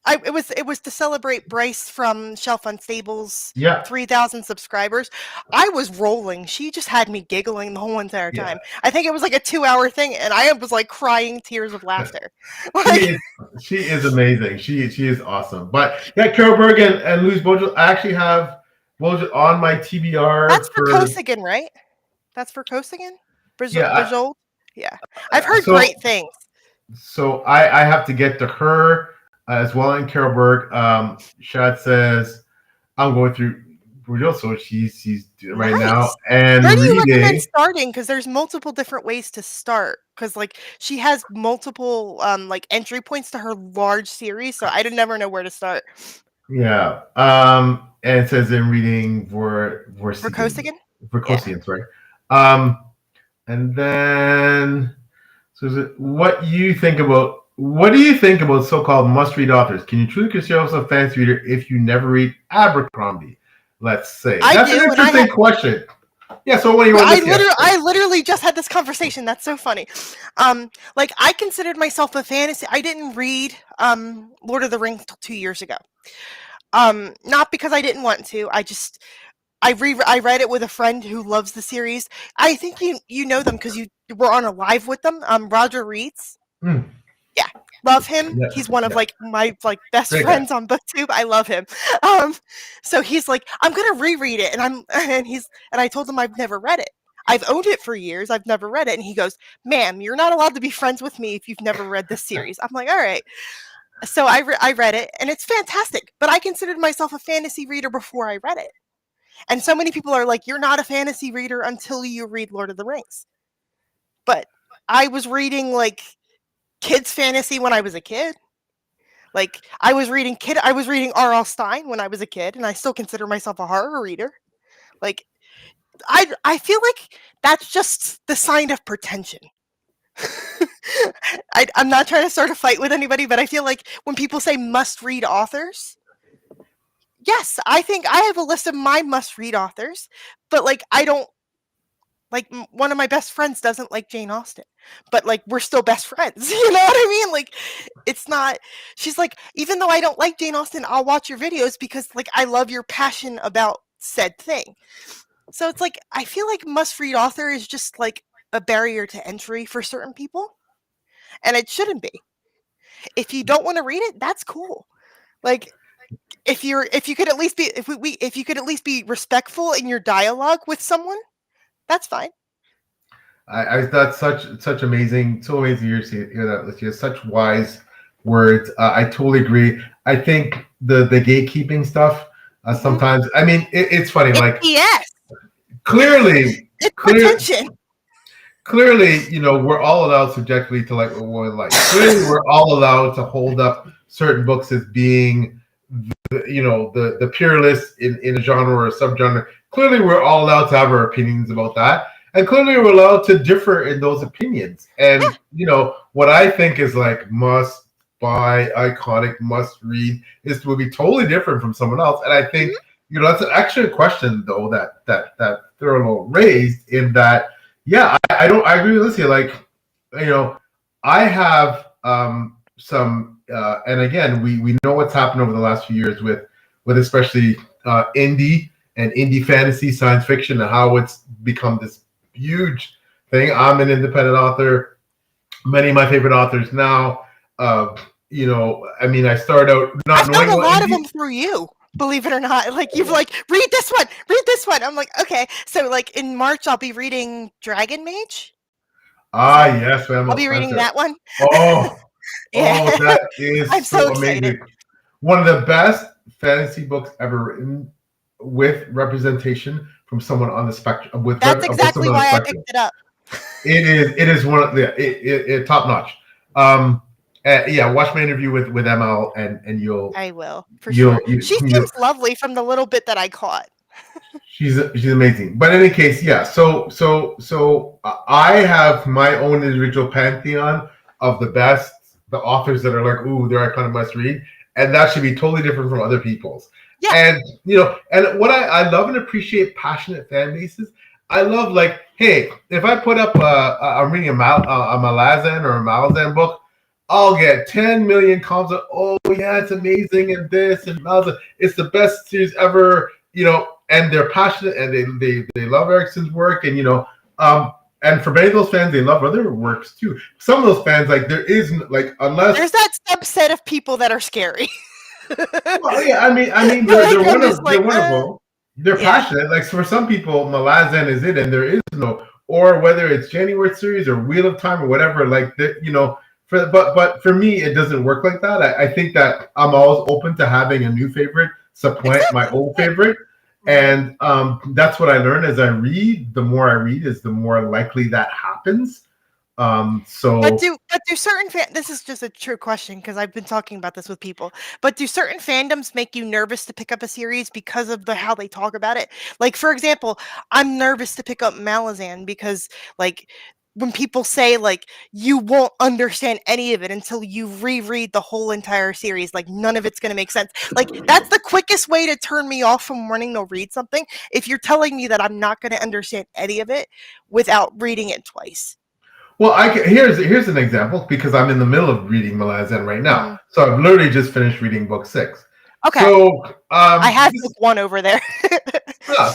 it was to celebrate Bryce from Shelf Unstable's 3,000 subscribers. I was rolling. She just had me giggling the whole entire time. I think it was like a 2-hour thing, and I was like crying tears of laughter. She is amazing. She is awesome. But yeah, Carol Berg and Louise Bojo, I actually have Bojo on my TBR. That's for Kosigan, right? That's for Kosigan? Bojo? Yeah. I've heard great things. So I have to get to her as well, and Carol Berg. Shad says I'm going through Bojo, so she's right now and where do you recommend starting? Because there's multiple different ways to start. Because like she has multiple like entry points to her large series, so I never know where to start. Yeah. And it says in reading Kosigan, right? And then what do you think about so-called must-read authors? Can you truly consider yourself a fantasy reader if you never read Abercrombie? Let's say that's an interesting question. Yeah. So what do you want? I literally just had this conversation. That's so funny. Like I considered myself a fantasy. I didn't read Lord of the Rings till 2 years ago. Not because I didn't want to. I read it with a friend who loves the series. I think you know them because you were on a live with them. Roger Reeds. Yeah, love him. Yeah, he's one of like my best friends on BookTube. I love him. So he's like, I'm gonna reread it, and I told him I've never read it. I've owned it for years. I've never read it, and he goes, "Ma'am, you're not allowed to be friends with me if you've never read this series." I'm like, all right. So I read it, and it's fantastic. But I considered myself a fantasy reader before I read it. And so many people are like, you're not a fantasy reader until you read Lord of the Rings. But I was reading like kids fantasy when I was a kid. Like I was reading R.L. Stine when I was a kid, and I still consider myself a horror reader. Like I feel like that's just the sign of pretension. I'm not trying to start a fight with anybody, but I feel like when people say must read authors, yes, I think I have a list of my must-read authors, but like I don't like one of my best friends doesn't like Jane Austen, but like we're still best friends. You know what I mean? Like it's not. She's like, even though I don't like Jane Austen, I'll watch your videos because like I love your passion about said thing. So it's like I feel like must-read author is just like a barrier to entry for certain people, and it shouldn't be. If you don't want to read it, that's cool. Like. If you could at least be respectful in your dialogue with someone, that's fine. That's such amazing, so amazing to hear that, Alicia. Such wise words. I totally agree. I think the gatekeeping stuff sometimes. I mean, it's funny. Like yes, clearly, it's pretension. Clearly, you know, we're all allowed subjectively to like what we like. Clearly, we're all allowed to hold up certain books as being the pure list in a genre or a subgenre. Clearly, we're all allowed to have our opinions about that, and clearly, we're allowed to differ in those opinions. And what I think is like must buy, iconic, must read is will be totally different from someone else. And I think that's an actual question though that Thurlow raised in that. Yeah, I agree with Alicia. Like, I have some. And again, we know what's happened over the last few years with especially indie and indie fantasy science fiction and how it's become this huge thing. I'm an independent author. Many of my favorite authors now, I mean, I started out not knowing a lot of them through you. Believe it or not, like you've like read this one. I'm like, okay, so like in March I'll be reading Dragon Mage. Yes, I'll be reading that one. Oh. Yeah. Oh, that is so amazing. One of the best fantasy books ever written with representation from someone on the spectrum. That's exactly why I picked it up. It is one of the top notch. Watch my interview with ML and you'll. I will for sure. She seems lovely from the little bit that I caught. She's amazing. But in any case, yeah. So I have my own individual pantheon of the authors that are like, ooh, they're kind of must read, and that should be totally different from other people's. Yeah. And and what I love and appreciate passionate fan bases. I love, like, hey, if I put up I'm reading a Malazan or a Malazan book, I'll get 10 million comments. Oh yeah, it's amazing, and this and Malazan, it's the best series ever. And they're passionate, and they love Erickson's work, and and for many of those fans, they love other works too. Some of those fans, like, there isn't, like, unless there's that subset of people that are scary. well, yeah, I mean, they're wonderful. They're passionate. Like, for some people, Malazan is it, and there is no, or whether it's January series or Wheel of Time or whatever. Like, but for me, it doesn't work like that. I think that I'm always open to having a new favorite supplant my old favorite, and that's what I learn as I read. The more I read, is the more likely that happens. But do certain this is just a true question because I've been talking about this with people. But do certain fandoms make you nervous to pick up a series because of how they talk about it? Like, for example, I'm nervous to pick up Malazan because, like, when people say, like, you won't understand any of it until you reread the whole entire series, like, none of it's going to make sense. Like, that's the quickest way to turn me off from wanting to read something. If you're telling me that I'm not going to understand any of it without reading it twice. Well, here's an example, because I'm in the middle of reading Malazan right now. So I've literally just finished reading book 6. Okay. So I have book 1 over there.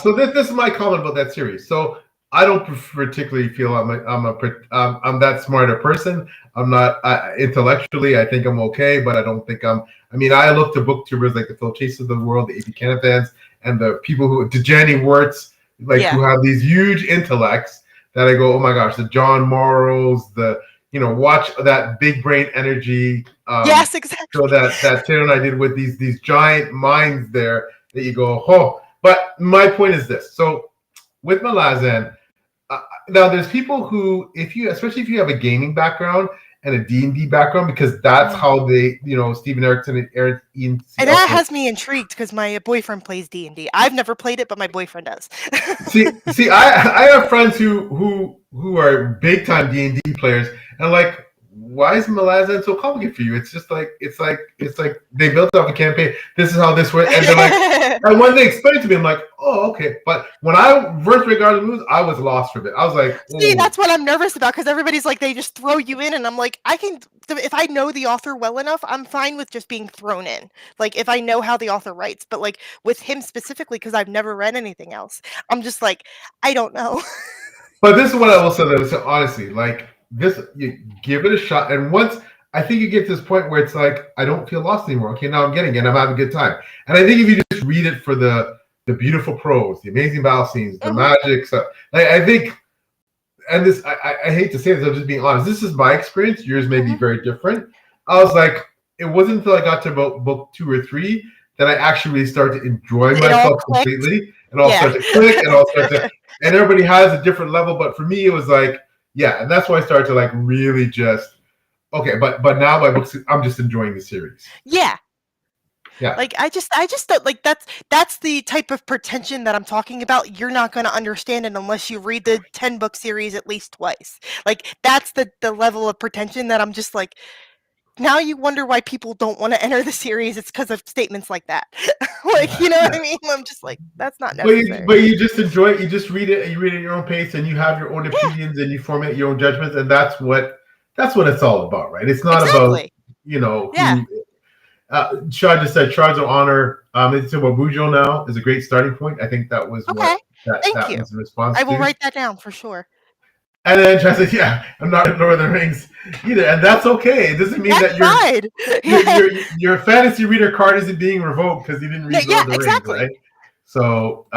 So this is my comment about that series. So I don't particularly feel I'm that smart a person. I'm not intellectually. I think I'm okay, but I don't think I'm. I mean, I look to booktubers like the Phil Chase of the world, the AP Canada fans, and the people who Jenny Wirtz, like, who have these huge intellects. That I go, oh my gosh, the John Morrows, watch that big brain energy. Yes, exactly. So that Taylor and I did with these giant minds there, that you go, oh. But my point is this. So with Malazan, now there's people who, especially if you have a gaming background and a D&D background, because that's how they, Steven Erickson and Aaron Ian. And that has me intrigued because my boyfriend plays D&D. I've never played it, but my boyfriend does. see, I have friends who are big time D&D players, and like, why is Malazan so complicated for you? It's just like it's like they built up a campaign. This is how this works, and they're like, and when they explained it to me, I'm like, oh, okay. But when I first regarded the moves, I was lost from it. I was like, see, that's what I'm nervous about, because everybody's like, they just throw you in, and I'm like, if I know the author well enough, I'm fine with just being thrown in. Like, if I know how the author writes, but like with him specifically, because I've never read anything else, I'm just like, I don't know. But this is what I will say, though. So honestly, like, this, you give it a shot, and once I think you get to this point where it's like, I don't feel lost anymore. Okay, now I'm getting it. I'm having a good time. And I think if you just read it for the beautiful prose, the amazing battle scenes, the magic stuff, like, I think, and this, I hate to say this, I'm just being honest. This is my experience. Yours may be very different. I was like, it wasn't until I got to about book 2 or 3 that I actually started to enjoy myself completely, and all started to click, and all started to, and everybody has a different level. But for me, it was like, yeah, and that's why I started to, like, really just, okay, but now my books, I'm just enjoying the series. Yeah. Yeah. Like, I just don't, like, that's the type of pretension that I'm talking about. You're not going to understand it unless you read the 10-book series at least twice. Like, that's the level of pretension that I'm just like, now you wonder why people don't want to enter the series. It's because of statements like that. Like, you know what I mean? I'm just like, that's not necessary. But you just enjoy it. You just read it, and you read it at your own pace, and you have your own opinions, and you formulate your own judgments, and that's what it's all about, right? It's not about, Shah just said Shards of Honor. It's about Bujo now is a great starting point. I think that was what that was the response. I will write that down for sure. And then Chad said, "Yeah, I'm not in Lord of the Rings either," and that's okay. It doesn't mean that your fantasy reader card isn't being revoked because you didn't read Lord of the Rings, right? So,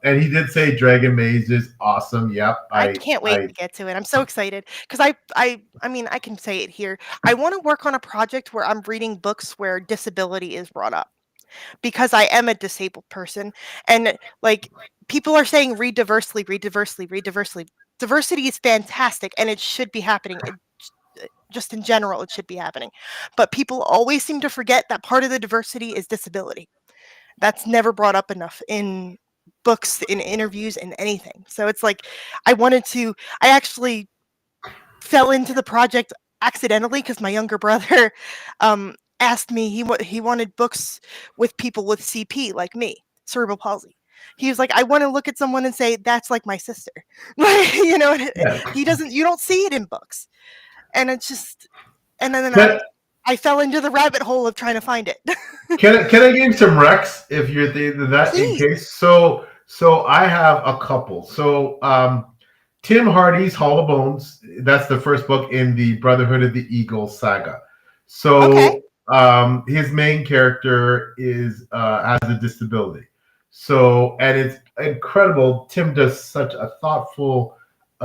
and he did say Dragon Maze is awesome. Yep, I can't wait to get to it. I'm so excited because I mean, I can say it here. I want to work on a project where I'm reading books where disability is brought up, because I am a disabled person, and like, people are saying read diversely, read diversely, read diversely. Diversity is fantastic, and it should be happening. Just in general, it should be happening. But people always seem to forget that part of the diversity is disability. That's never brought up enough in books, in interviews, in anything. So it's like, I actually fell into the project accidentally because my younger brother asked me he wanted books with people with CP like me, cerebral palsy. He was like, I want to look at someone and say that's like my sister. Like, Yeah. you don't see it in books, and it's just, and then Can, I fell into the rabbit hole of trying to find it. can I give you some recs if you're thinking that in Please. case? So I have a couple. So Tim Hardy's Hall of Bones. That's the first book in the Brotherhood of the Eagle saga. Okay. So his main character has a disability. So, and it's incredible. Tim does such a thoughtful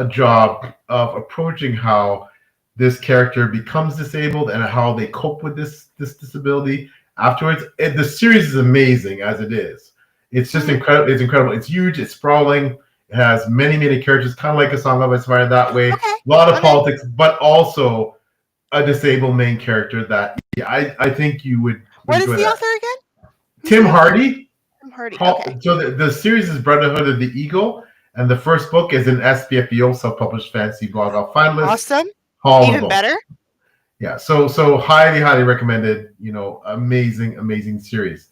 job of approaching how this character becomes disabled and how they cope with this disability afterwards. The series is amazing as it is. It's just incredible. It's incredible. It's huge. It's sprawling. It has many characters, kind of like A Song of Ice and Fire that way. Okay. A lot of politics, but also a disabled main character that I think you would. What is the author again? Tim Hardy. Tim Hardy. Okay. So the series is Brotherhood of the Eagle, and the first book is an SPFBO self-published fantasy blog. I'll find list. Awesome. Hall Even better. Yeah. So highly recommended. Amazing series.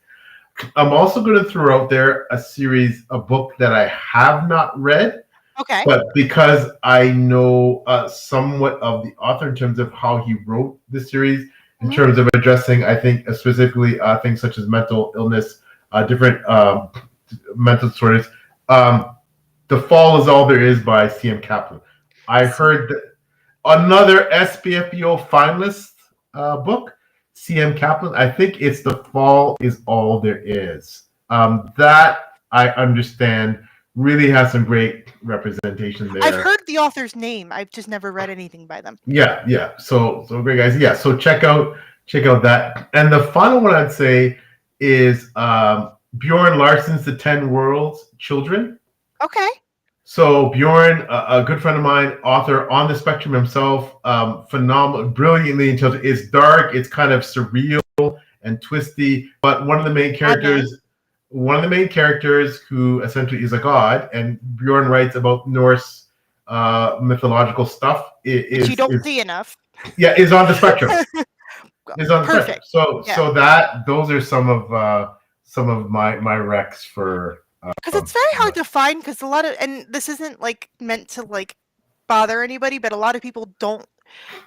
I'm also going to throw out there a book that I have not read. Okay. But because I know somewhat of the author in terms of how he wrote the series, in terms of addressing, I think, specifically things such as mental illness, different mental disorders. The Fall Is All There Is by C.M. Kaplan. I heard another SPFBO finalist book, C.M. Kaplan. I think it's The Fall Is All There Is. That I understand really has some great representation there. I've heard the author's name. I've just never read anything by them. Yeah. So great, guys. Yeah. So check out that. And the final one I'd say is Bjorn Larsson's The 10 Worlds Children. Okay. So Bjorn, a good friend of mine, author on the spectrum himself, phenomenal, brilliantly intelligent. It's dark, it's kind of surreal and twisty, but one of the main characters who essentially is a god, and Bjorn writes about Norse mythological stuff. Which you don't see enough. Yeah, is on the spectrum. Is on the Perfect. spectrum. So those are some of my recs for. Because it's very hard to find, because a lot of, and this isn't like meant to like bother anybody, but a lot of people don't,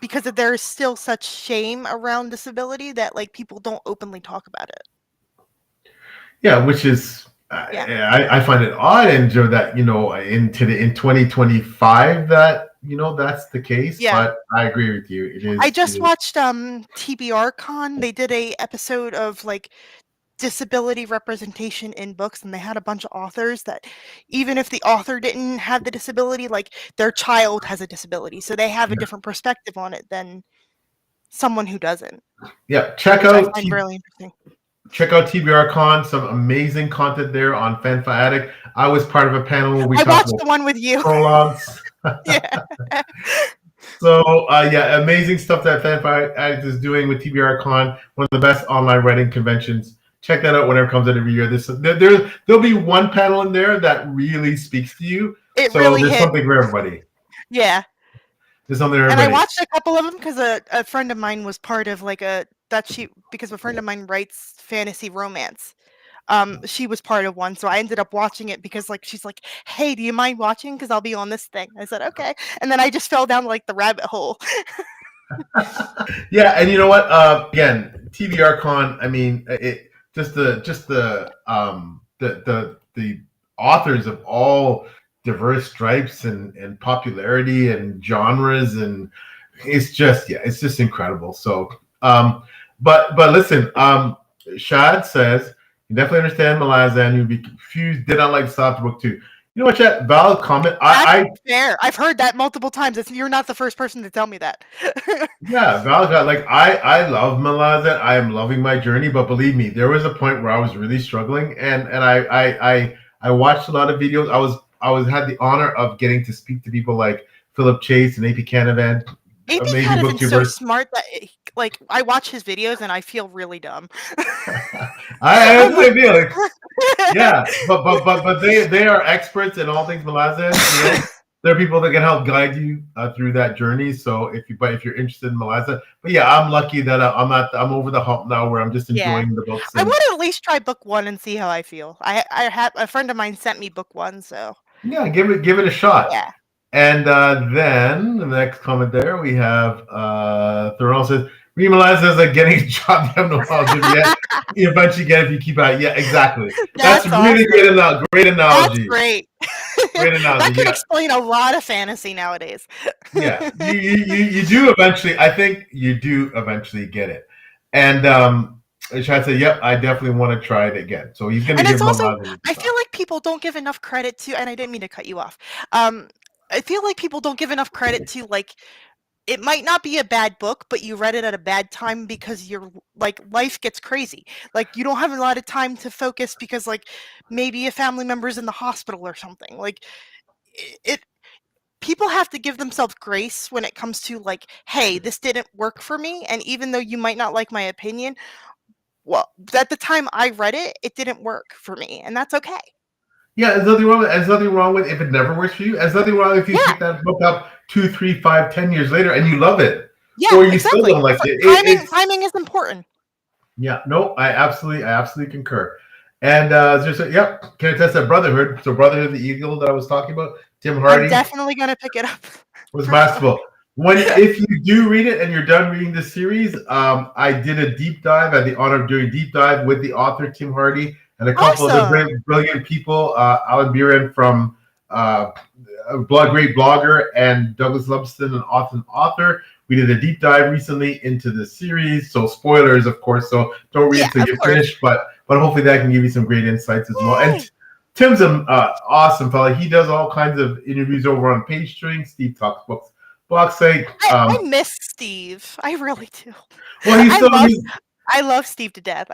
because there's still such shame around disability that like people don't openly talk about it. Yeah, which is I find it odd, and that in 2025 that that's the case. Yeah. But I agree with you. It is. I just watched TBR Con. They did a episode of like disability representation in books, and they had a bunch of authors that even if the author didn't have the disability, like their child has a disability, so they have a different perspective on it than someone who doesn't. Yeah, check out I find really interesting. Check out TBR Con. Some amazing content there on Fanfi Addict. I was part of a panel where we I watched the one with you. Prologues. Yeah. So amazing stuff that Fanfi Addict is doing with TBR Con, one of the best online writing conventions. Check that out whenever it comes out every year. There'll be one panel in there that really speaks to you. It really there's hit. Something for everybody. Yeah. There's something for everybody. And I watched a couple of them because a friend of mine was part of like because a friend of mine writes fantasy romance. She was part of one, so I ended up watching it because like she's like, "Hey, do you mind watching? Because I'll be on this thing." I said, "Okay," and then I just fell down like the rabbit hole. Yeah, and you know what? Again, TBR Con. I mean, it just the authors of all diverse stripes and popularity and genres, and it's just incredible. So, but listen, Shad says you definitely understand Malazan. You'd be confused. Did not like the soft book too. You know what, Chat? Valid comment. That's fair. I've heard that multiple times. You're not the first person to tell me that. Yeah, valid. Like I love Malazan. I am loving my journey, but believe me, there was a point where I was really struggling, and I watched a lot of videos. I had the honor of getting to speak to people like Philip Chase and AP Canavan. AP Canavan's so smart that like I watch his videos and I feel really dumb. I feel like, yeah, but they are experts in all things Malazan. there are people that can help guide you through that journey. So if you're interested in Melissa, but yeah, I'm lucky that I'm over the hump now where I'm just Yeah. enjoying the books. I And want to at least try book 1 and see how I feel. I have a friend of mine sent me book 1, so yeah, give it a shot. yeah. And then the next comment there we have Theron says, Remalize says like getting a job you have no knowledge of yet. You eventually get it if you keep at it. Yeah, exactly. That's really awesome. great analogy. That's great. Great analogy. That could Yeah. explain a lot of fantasy nowadays. Yeah. You do eventually, I think you do eventually get it. And I try to say, yep, I definitely want to try it again. So he's gonna And give it's him also, a I feel like people don't give enough credit to, and I didn't mean to cut you off. I feel like people don't give enough credit to, like, it might not be a bad book, but you read it at a bad time because you're like, life gets crazy. Like, you don't have a lot of time to focus because, like, maybe a family member's in the hospital or something. Like, it people have to give themselves grace when it comes to, like, hey, this didn't work for me, and even though you might not like my opinion, well, at the time I read it, it didn't work for me, and that's okay. Yeah, there's nothing wrong with if it never works for you. There's nothing wrong if you pick that book up 2, 3, 5, 10 years later and you love it. Yeah, or you exactly. still don't like it. Timing is important. Yeah, no, I absolutely concur. And yep, can attest that Brotherhood. So Brotherhood of the Eagle that I was talking about, Tim Hardy. I'm definitely gonna pick it up. Was masterful. If you do read it and you're done reading the series, I did a deep dive. I had the honor of doing a deep dive with the author Tim Hardy and a couple of the brilliant people, Alan Buren from Great Blogger, and Douglas Lumsden, an author. We did a deep dive recently into the series, so spoilers, of course. So don't read until you finish, but hopefully that can give you some great insights as well. And Tim's an awesome fella. He does all kinds of interviews over on Page String. Steve talks books. I miss Steve. I really do. Well, I love Steve to death.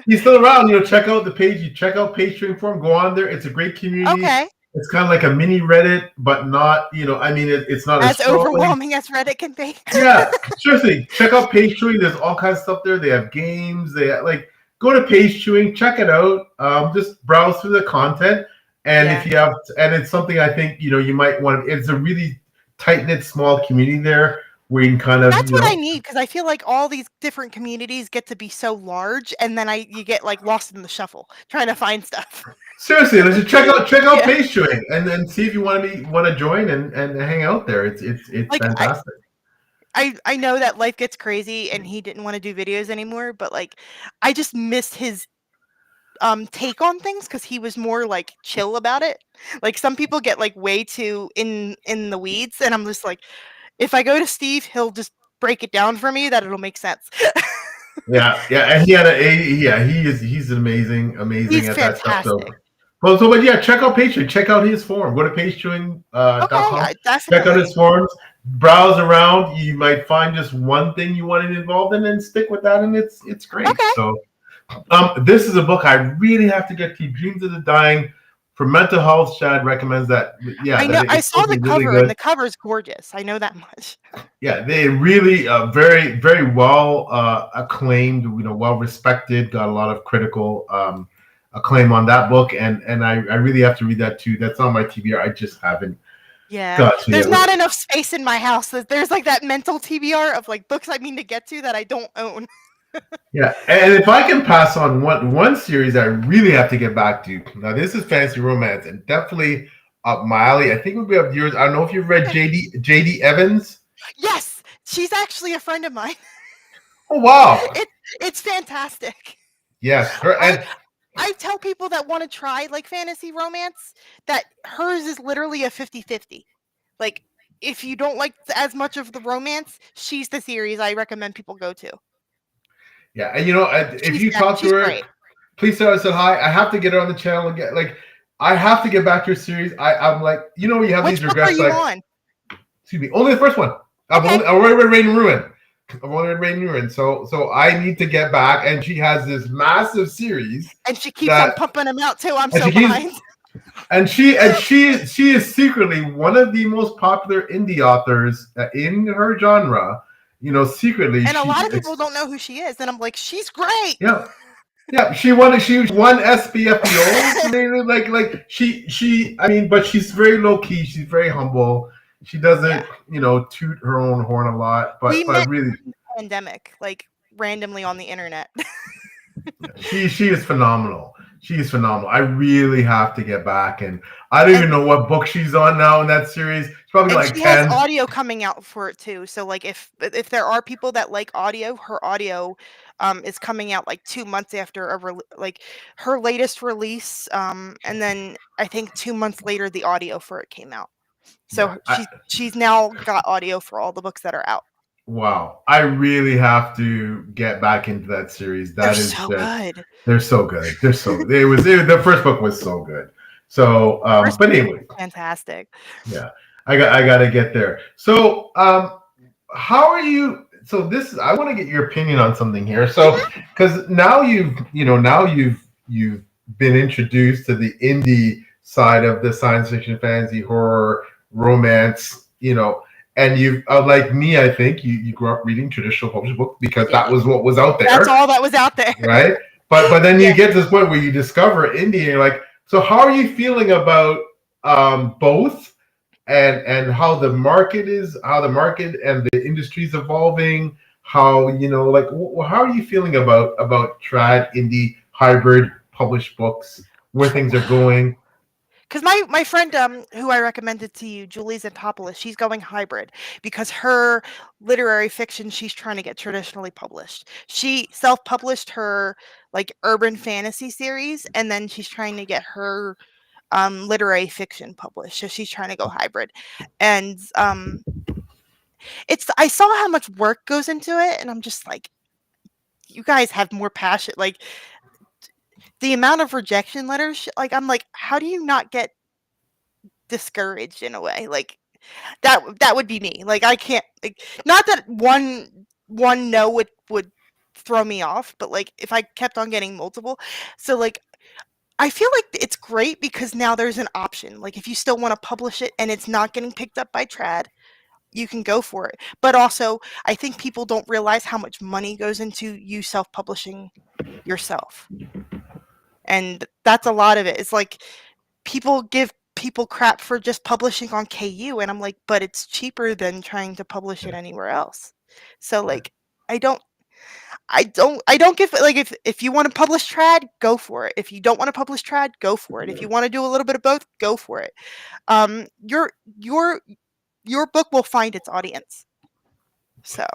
He's still around. Check out the page. You check out Page String Forum. Go on there. It's a great community. Okay. It's kind of like a mini Reddit, but not. It's not as overwhelming as Reddit can be. Yeah, seriously. Check out Page String. There's all kinds of stuff there. They have games. They have, go to Page String. Check it out. Just browse through the content, and if you have, and it's something I think you might want. It's a really tight-knit small community there where you can kind of that's what I need, because I feel like all these different communities get to be so large, and then you get lost in the shuffle trying to find stuff. Seriously, let's just check out Page String and then see if you want to join and hang out there. It's fantastic. I know that life gets crazy and he didn't want to do videos anymore, but I just missed his take on things, because he was more chill about it. Some people get way too in the weeds, and I'm just if I go to Steve, he'll just break it down for me that it'll make sense. yeah, and he's amazing he's at fantastic. That stuff. But yeah, check out Page String, check out his forum. Go to pagestring.com. Check out his forums. Browse around. You might find just one thing you want to get involved in, and stick with that, and it's great. Okay. So. This is a book I really have to get to. Dreams of the Dying for mental health. Chad recommends that. Yeah, I know. I saw the cover, and the cover's gorgeous. I know that much. Yeah, they really very, very well acclaimed. Well respected. Got a lot of critical acclaim on that book, and I really have to read that too. That's on my TBR. I just haven't. Yeah, there's not enough space in my house. There's that mental TBR of books I mean to get to that I don't own. Yeah, and if I can pass on one series I really have to get back to. Now, this is fantasy romance, and definitely up my alley. I think it would be up yours. I don't know if you've read J.D. Evans. Yes, she's actually a friend of mine. Oh wow, it's fantastic. Yes, I tell people that want to try fantasy romance that hers is literally a 50-50. If you don't like as much of the romance, she's the series I recommend people go to. Yeah, and if you talk to her, great. Please tell her I said hi. I have to get her on the channel and get I have to get back to your series. I'm you have Which these regrets. Which book are you on? Excuse me, only the first one. I've already read Rain and Ruin. So I need to get back, and she has this massive series, and she keeps on pumping them out too. I'm so behind. And she is secretly one of the most popular indie authors in her genre. Secretly. And a lot of people don't know who she is, and I'm she's great. Yeah. Yeah, she won SBFEO. Maybe I mean, but she's very low key. She's very humble. She Yeah. doesn't, toot her own horn a lot. We But met really, in the pandemic, like randomly on the internet. she is phenomenal. She is phenomenal. I really have to get back, and I don't And even know what book she's on now in that series. It's probably and like she has 10. audio coming out for it too. So like if there are people that like audio, her audio is coming out like 2 months after like her latest release, and then I think 2 months later the audio for it came out. Yeah, So she's now got audio for all the books that are out. wow. I really have to get back into that series. They're That is so just good. they're so good. The first book was so good. So, First but anyway, fantastic. yeah, I got to get there. So, how are you? So I want to get your opinion on something here. So, because now you've been introduced to the indie side of the science fiction, fantasy, horror, romance, and you like me, I think you grew up reading traditional published books because that was what was out That's there, all that was out there. right? But then you Yeah. get to this point where you discover indie, and you're like, so how are you feeling about both, and how the market and the industry is evolving? How how are you feeling about trad, indie, hybrid published books, where things are going? Because my friend who I recommended to you, Julie Zantopoulos, she's going hybrid because her literary fiction she's trying to get traditionally published. She self-published her like urban fantasy series, and then she's trying to get her literary fiction published. So she's trying to go hybrid, and it's I saw how much work goes into it, and I'm just like, you guys have more passion. Like the amount of rejection letters, like I'm like, how do you not get discouraged in a way? Like that would be me. Like I can't, like, not that one no would throw me off, but like if I kept on getting multiple. So like I feel like it's great because now there's an option. Like if you still want to publish it and it's not getting picked up by trad, you can go for it. But also, I think people don't realize how much money goes into you self-publishing yourself. And that's a lot of it. It's like people give people crap for just publishing on KU, and I'm like, but it's cheaper than trying to publish it anywhere else. So like I don't I don't give, like, if you want to publish trad, go for it. If you don't want to publish trad, go for it. If you want to do a little bit of both, go for it. Your your book will find its audience. So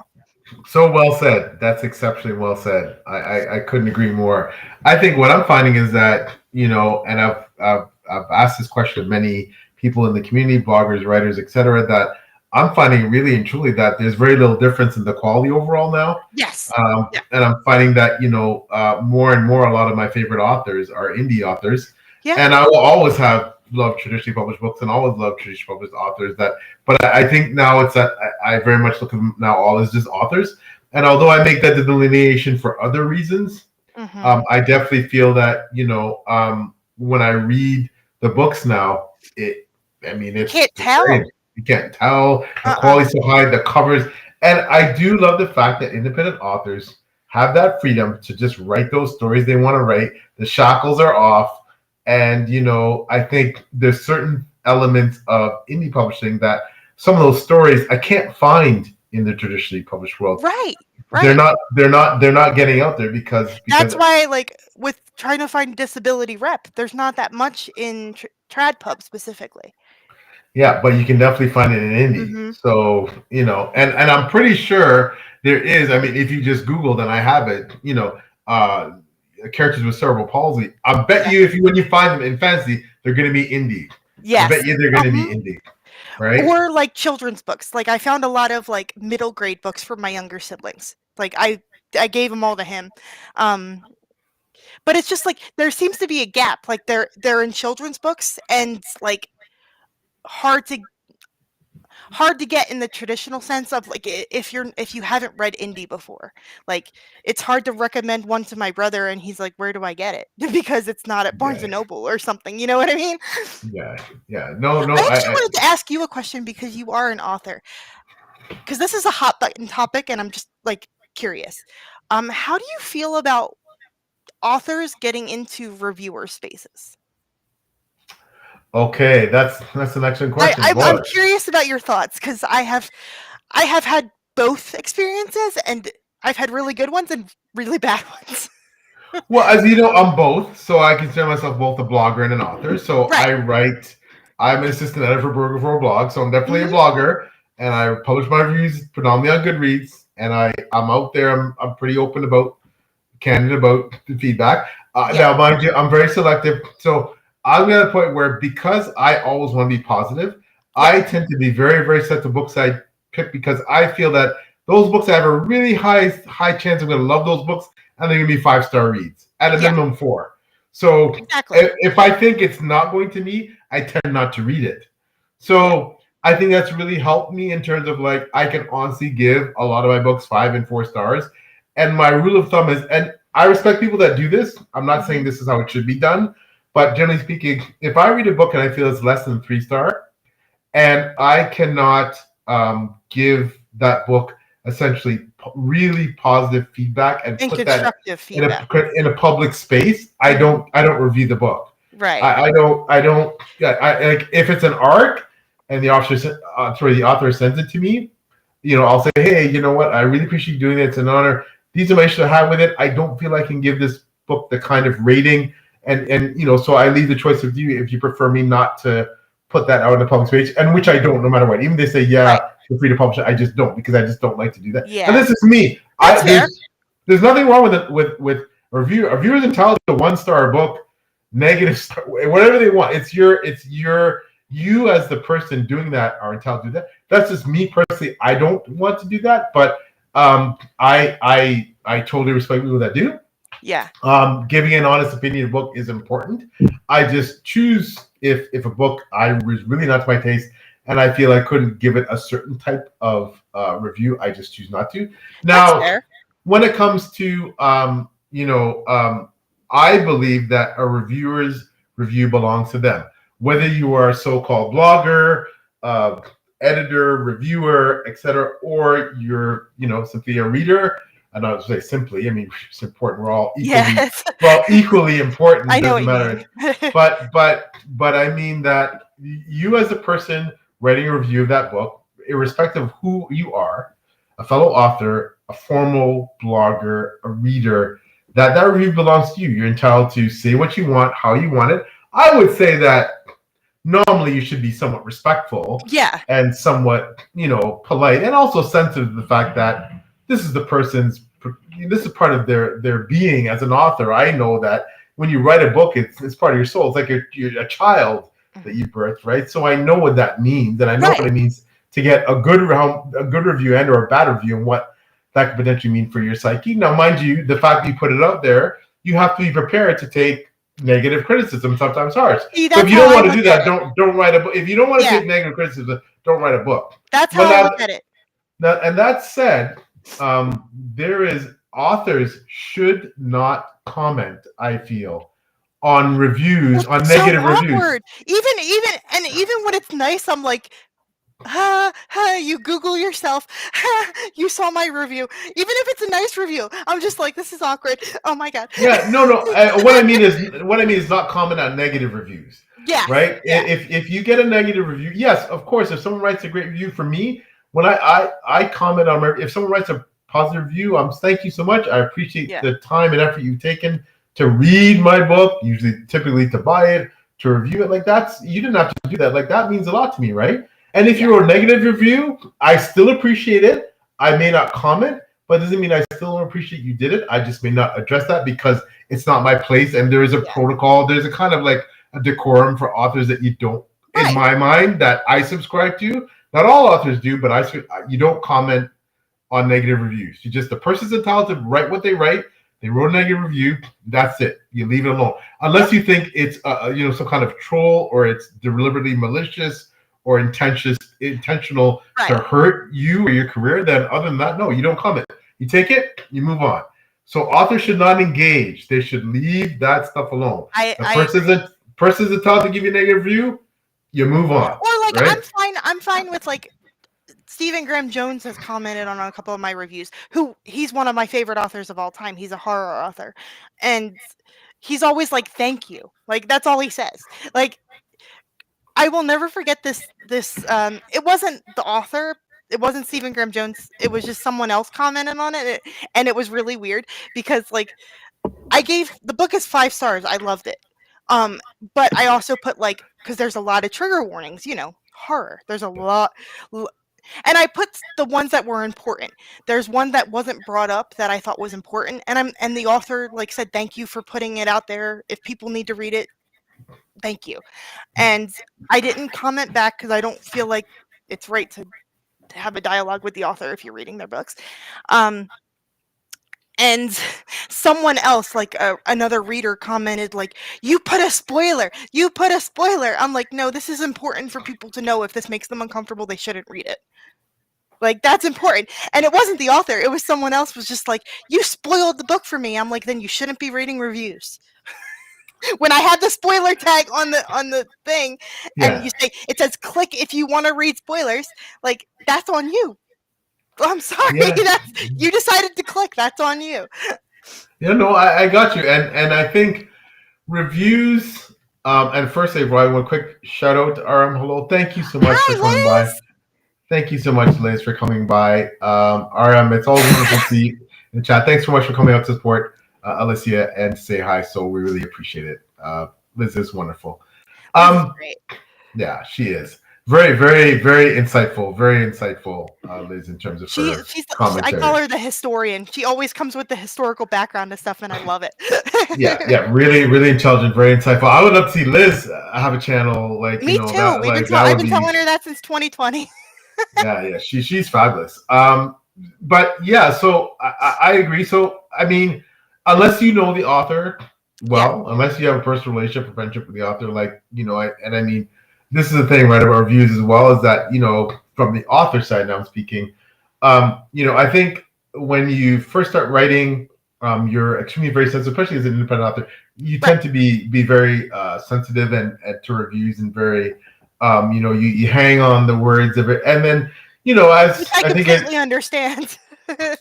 well said. That's exceptionally well said. I couldn't agree more. I think what I'm finding is that, and I've asked this question of many people in the community, bloggers, writers, etc., that I'm finding really and truly that there's very little difference in the quality overall now. Yes. Yeah. And I'm finding that, more and more, a lot of my favorite authors are indie authors. Yeah. And I will always have loved traditionally published books and always loved traditionally published authors. But I think now it's that I very much look at them now all as just authors. And although I make that delineation for other reasons, I definitely feel that, when I read the books now, it's you can't tell. You can't tell. The quality's so high, the covers. And I do love the fact that independent authors have that freedom to just write those stories they want to write. The shackles are off. And, I think there's certain elements of indie publishing that some of those stories I can't find in the traditionally published world. Right. They're not getting out there because that's why, like, with trying to find disability rep, there's not that much in trad pub specifically. Yeah, but you can definitely find it in indie. So, and I'm pretty sure there is. I mean, if you just Googled, and I have it, characters with cerebral palsy. I bet you, when you find them in fantasy, they're going to be indie. Yes. I bet you they're going to be indie, right? Or like children's books. Like I found a lot of like middle grade books for my younger siblings. Like I gave them all to him. But it's just like there seems to be a gap. Like they're in children's books and like hard to get in the traditional sense of like if you haven't read indie before. Like it's hard to recommend one to my brother and he's like, where do I get it? Because it's not at Barnes and Noble or something. You know what I mean? Yeah. No. I actually wanted to ask you a question because you are an author. Because this is a hot button topic and I'm just like curious. How do you feel about authors getting into reviewer spaces? Okay, that's an excellent question. I'm curious about your thoughts, because I have had both experiences, and I've had really good ones and really bad ones. Well, as you know, I'm both, so I consider myself both a blogger and an author. So Right. I'm an assistant editor for a blog, so I'm definitely a Mhm. blogger, and I publish my reviews predominantly on Goodreads, and I'm out there. I'm pretty open about, candid about the feedback. Now, mind you, I'm very selective. So I'm at a point where, because I always want to be positive, I tend to be very, very set to books I pick, because I feel that those books, I have a really high chance I'm going to love those books, and they're going to be 5-star reads, at a minimum 4. So if I think it's not going to me, I tend not to read it. So I think that's really helped me in terms of, like, I can honestly give a lot of my books 5 and 4 stars. And my rule of thumb is, and I respect people that do this, I'm not saying this is how it should be done, but generally speaking, if I read a book and I feel it's less than 3-star, and I cannot give that book essentially really positive feedback and put that in a public space, I don't review the book. Right. I don't like, if it's an arc and the author sends it to me, I'll say, hey, you know what? I really appreciate you doing it. It's an honor. These are my issues I have with it. I don't feel I can give this book the kind of rating, and so I leave the choice with you if you prefer me not to put that out on the public space, and which I don't, no matter what. Even if they say, feel free to publish it, I just don't, because I just don't like to do that. Yeah. And this is me. There's nothing wrong with it with a review. A reviewer is entitled to 1-star book, negative star, whatever they want. It's you as the person doing that are entitled to do that. That's just me personally. I don't want to do that, but I totally respect people that do. Yeah. Giving an honest opinion of a book is important. I just choose, if a book I was really not to my taste and I feel I couldn't give it a certain type of review, I just choose not to. Now, when it comes to I believe that a reviewer's review belongs to them. Whether you are a so-called blogger, editor, reviewer, etc., or you're simply a reader. And I would say simply, I mean, it's important. We're all equally important. I know Doesn't matter. But I mean that you, as a person writing a review of that book, irrespective of who you are, a fellow author, a formal blogger, a reader, that review belongs to you. You're entitled to say what you want, how you want it. I would say that normally you should be somewhat respectful, and somewhat, polite, and also sensitive to the fact that this is part of their being as an author. I know that when you write a book, it's part of your soul. It's like you're a child that you birthed, right? So I know what that means, and I know what it means to get a good review and or a bad review, and what that could potentially mean for your psyche. Now, mind you, the fact that you put it out there, you have to be prepared to take negative criticism, sometimes harsh. So if you don't want to do that, don't write a book. If you don't want to take negative criticism, don't write a book. That's how I look at it. Now, and that said, authors should not comment, I feel, on reviews, on negative reviews. Even when it's nice, I'm like, you Google yourself. You saw my review. Even if it's a nice review, I'm just like, this is awkward. Oh my god. Yeah, no. What I mean is not comment on negative reviews. Yeah. Right. Yeah. If you get a negative review, yes, of course. If someone writes a great review, for me, when I comment on, if someone writes a positive review, thank you so much. I appreciate the time and effort you've taken to read my book, typically to buy it, to review it. Like, you didn't have to do that. Like, that means a lot to me, right? And if you wrote a negative review, I still appreciate it. I may not comment, but it doesn't mean I still don't appreciate you did it. I just may not address that because it's not my place, and there is a protocol. There's a kind of like a decorum for authors that you don't, in my mind, that I subscribe to. Not all authors do, but you don't comment on negative reviews. The person's entitled to write what they write. They wrote a negative review. That's it. You leave it alone, unless you think it's some kind of troll, or it's deliberately malicious or intentional to hurt you or your career. Then other than that, no, you don't comment. You take it, you move on. So authors should not engage. They should leave that stuff alone. Person's entitled to give you a negative review. You move on. Or like, right? I'm fine with like Stephen Graham Jones has commented on a couple of my reviews. He's one of my favorite authors of all time. He's a horror author, and he's always like, "Thank you." Like that's all he says. Like I will never forget this. It wasn't the author. It wasn't Stephen Graham Jones. It was just someone else commented on it, and it was really weird because like I gave the book is 5 stars. I loved it. But I also put like because there's a lot of trigger warnings. Horror. There's a lot. And I put the ones that were important. There's one that wasn't brought up that I thought was important, and the author like said thank you for putting it out there. If people need to read it, thank you. And I didn't comment back because I don't feel like it's right to have a dialogue with the author if you're reading their books. And someone else, like another reader, commented like, "You put a spoiler. You put a spoiler." I'm like, no, this is important for people to know. If this makes them uncomfortable, they shouldn't read it. Like that's important. And it wasn't the author. It was someone else was just like, "You spoiled the book for me." I'm like, then you shouldn't be reading reviews. When I had the spoiler tag on the thing, and you say it says click if you want to read spoilers, like that's on you. I'm sorry, you decided to click. That's on you. No, I got you, and I think reviews. And first, I want a quick shout out to RM. Hello, thank you so much for coming by. Thank you so much, Liz, for coming by. RM, it's always wonderful to see you in the chat. Thanks so much for coming out to support Alicia and say hi. So we really appreciate it. Liz is wonderful. Great. Yeah, she is. Very, very, very insightful. Very insightful, Liz, in terms of her commentary. I call her the historian. She always comes with the historical background and stuff, and I love it. yeah, really, really intelligent, very insightful. I would love to see Liz have a channel like me too. I've been telling her that since 2020. yeah, she's fabulous. But yeah, so I agree. So I mean, unless you know the author well, unless you have a personal relationship or friendship with the author, like I mean. This is the thing, right, about reviews as well, is that, from the author side now I'm speaking, I think when you first start writing, you're extremely very sensitive, especially as an independent author. You tend to be very sensitive and to reviews and very, you hang on the words of it. And then, as I completely understand.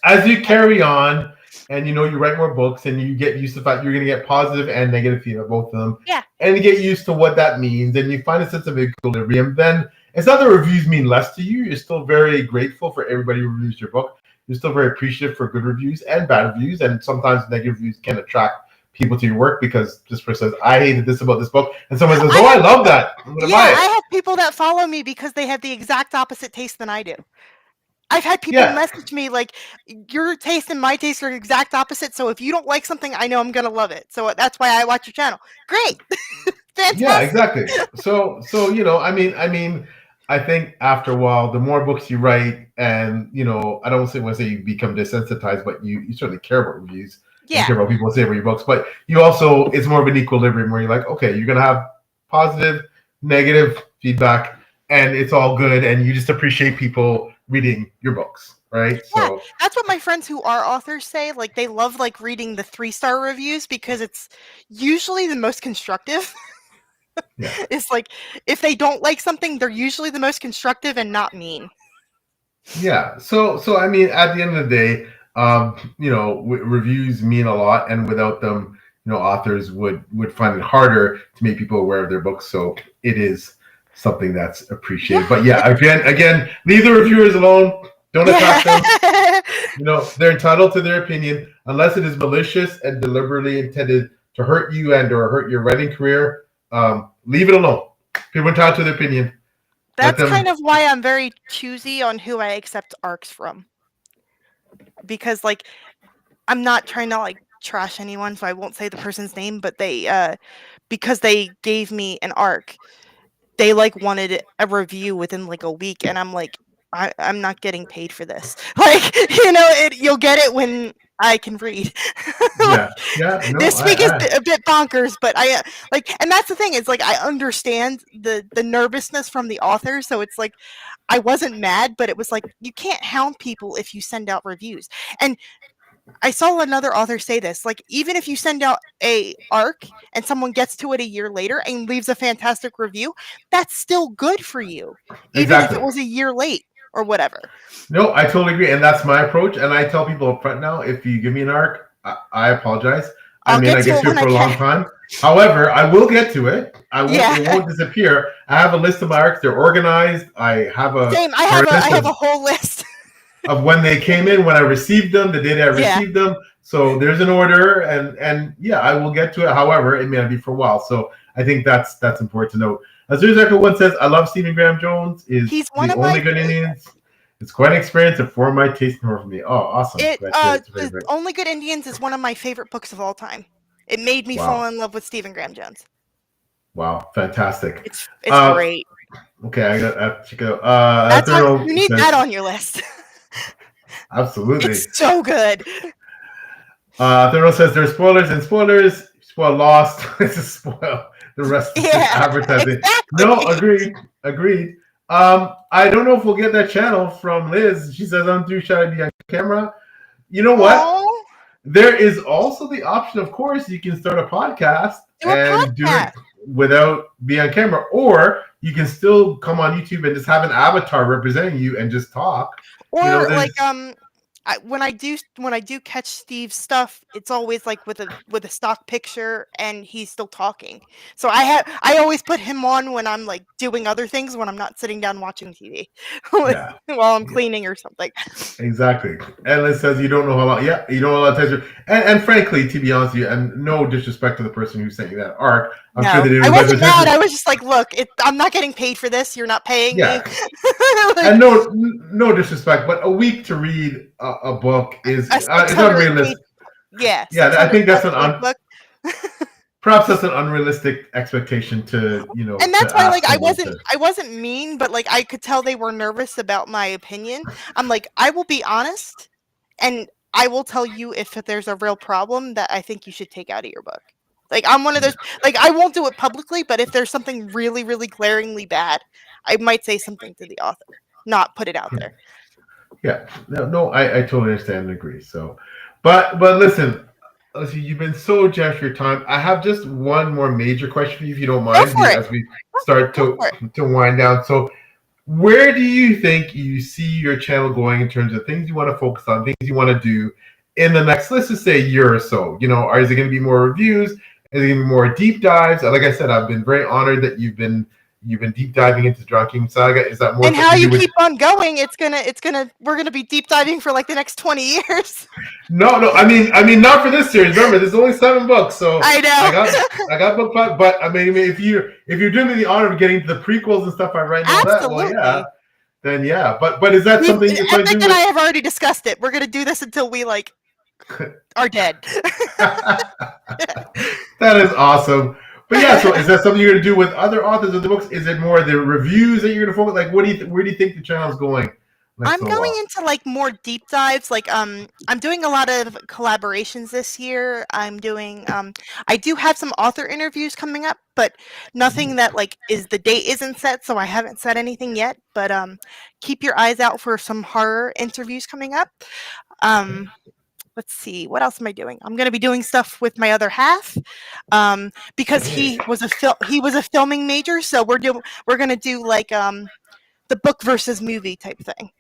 As you carry on, and you write more books, and you get used to the fact you're going to get positive and negative feedback, both of them. Yeah. And you get used to what that means, and you find a sense of equilibrium. Then it's not that reviews mean less to you. You're still very grateful for everybody who reviews your book. You're still very appreciative for good reviews and bad reviews, and sometimes negative reviews can attract people to your work because this person says, "I hated this about this book," and someone says, "Oh, I love that. I'm going to buy it." I have people that follow me because they have the exact opposite taste than I do. I've had people message me like, your taste and my taste are exact opposite. So if you don't like something, I know I'm going to love it. So that's why I watch your channel. Great. Fantastic. Yeah, exactly. So, I mean, I think after a while, the more books you write and, I don't want to say you become desensitized, but you certainly care about reviews. Yeah. You care about people say about your books, but you also, it's more of an equilibrium where you're like, okay, you're going to have positive, negative feedback, and it's all good. And you just appreciate people reading your books, right? Yeah, so that's what my friends who are authors say. Like they love reading the 3-star reviews because it's usually the most constructive. Yeah. It's like if they don't like something, they're usually the most constructive and not mean. Yeah. So I mean, at the end of the day, reviews mean a lot, and without them, authors would find it harder to make people aware of their books. So it is something that's appreciated. But yeah, again, leave the reviewers alone. Don't attack them. They're entitled to their opinion unless it is malicious and deliberately intended to hurt you and or hurt your writing career. Leave it alone. People are entitled to their opinion. That's kind of why I'm very choosy on who I accept arcs from. Because I'm not trying to trash anyone, so I won't say the person's name, but they because they gave me an arc, they wanted a review within a week, and I'm like, I'm not getting paid for this. You'll get it when I can read. This week is a bit bonkers, but I and that's the thing is I understand the nervousness from the author, so it's I wasn't mad, but it was you can't hound people if you send out reviews. And I saw another author say this, even if you send out a arc and someone gets to it a year later and leaves a fantastic review, that's still good for you, even if it was a year late. or whatever. No, I totally agree, and that's my approach. And I tell people up front now, if you give me an arc, I apologize. I may not get to it for a long time. However, I will get to it. It won't disappear. I have a list of my arcs. They're organized. I have a same. I have a whole list of when they came in, when I received them, the day I received them. So there's an order, and yeah, I will get to it. However, it may not be for a while. So I think that's important to note. As Echo One says, I love Stephen Graham Jones. He's one of Only Good Indians. It's quite an experience and for my taste and horror for me. Oh, awesome! The Only Good Indians is one of my favorite books of all time. It made me fall in love with Stephen Graham Jones. Wow, fantastic! It's great. Okay, I got to check it out. You need that on your list. Absolutely, it's so good. Thurl says there's spoilers and spoilers. Spoil Lost. This is spoil. The rest is advertising. Exactly. No, agreed. I don't know if we'll get that channel from Liz. She says, I'm should I be on camera? You know what? There is also the option, of course, you can start a podcast do it without being on camera, or you can still come on YouTube and just have an avatar representing you and just talk. Or when I do catch Steve's stuff, it's always like with a stock picture and he's still talking. So I always put him on when I'm like doing other things, when I'm not sitting down watching TV while I'm cleaning or something. Exactly. And it says you don't know how long. Yeah, you don't know how long. And frankly, to be honest with you, and no disrespect to the person who sent you that arc, I'm sure they didn't. I wasn't mad. I was just like, look, I'm not getting paid for this. You're not paying me. And no disrespect, but a week to read a book is it's unrealistic. Yeah. I think that's perhaps that's an unrealistic expectation to And that's why I wasn't mean, but like I could tell they were nervous about my opinion. I'm like, I will be honest, and I will tell you if there's a real problem that I think you should take out of your book. Like I'm one of those. Like I won't do it publicly, but if there's something really, really glaringly bad, I might say something to the author, not put it out there. Yeah, no, I totally understand and agree. So, but listen, you've been so generous for your time. I have just one more major question for you, if you don't mind, as we start to wind down. So, where do you think you see your channel going in terms of things you want to focus on, things you want to do in the next, let's just say, year or so? Is it going to be more reviews? Is it going to be more deep dives? Like I said, I've been very honored that you've been deep diving into Drunk King Saga. Is that more? And how you keep on going? We're gonna be deep diving for like the next 20 years. No. I mean, not for this series. Remember, there's only 7 books, so I know. I got book 5. But I mean, if you're doing me the honor of getting to the prequels and stuff I write and all that, well, yeah, then yeah. But is that something you're going to do? And I have already discussed it. We're gonna do this until we are dead. That is awesome. But yeah, so is that something you're going to do with other authors of the books? Is it more the reviews that you're going to focus? Like, where do you think the channel's going? I'm going into more deep dives. I'm doing a lot of collaborations this year. I'm doing I do have some author interviews coming up, but nothing that the date isn't set, so I haven't said anything yet. But keep your eyes out for some horror interviews coming up. Let's see, what else am I doing? I'm going to be doing stuff with my other half, because he was a filming major, so we're going to do the book versus movie type thing.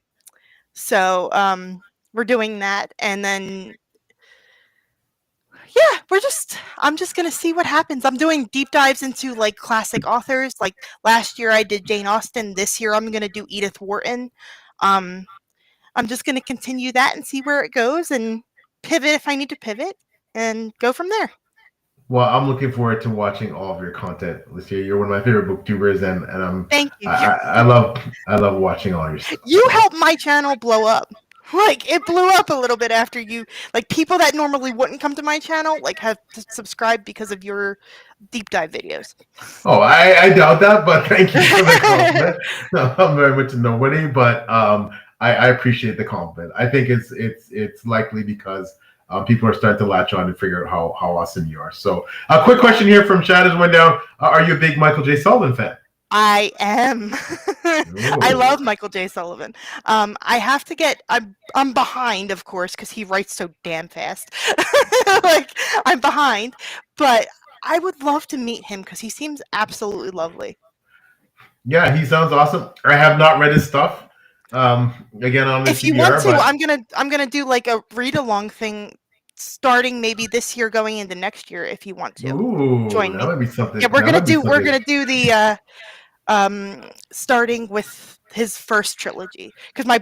So we're doing that, and then I'm just going to see what happens. I'm doing deep dives into classic authors. Like last year I did Jane Austen. This year I'm going to do Edith Wharton. I'm just going to continue that and see where it goes, and pivot if I need to pivot, and go from there. Well, I'm looking forward to watching all of your content, Alicia. You're one of my favorite booktubers, and I'm. Thank you. I love watching all your stuff. You helped my channel blow up. It blew up a little bit after you. People that normally wouldn't come to my channel have subscribed because of your deep dive videos. Oh, I doubt that, but thank you for the compliment. No, I'm very much a nobody, but I appreciate the compliment. I think it's likely because people are starting to latch on and figure out how awesome you are. So a quick question here from Chad as went down. Are you a big Michael J. Sullivan fan? I am. I love Michael J. Sullivan. I have to get. I'm behind, of course, because he writes so damn fast. I'm behind, but I would love to meet him because he seems absolutely lovely. Yeah, he sounds awesome. I have not read his stuff. Again on the If you want TBR, to, but I'm gonna do like a read along thing, starting maybe this year, going into next year. If you want to ooh, join that me, might be something. yeah, That might be we're something. gonna do the starting with his first trilogy, because my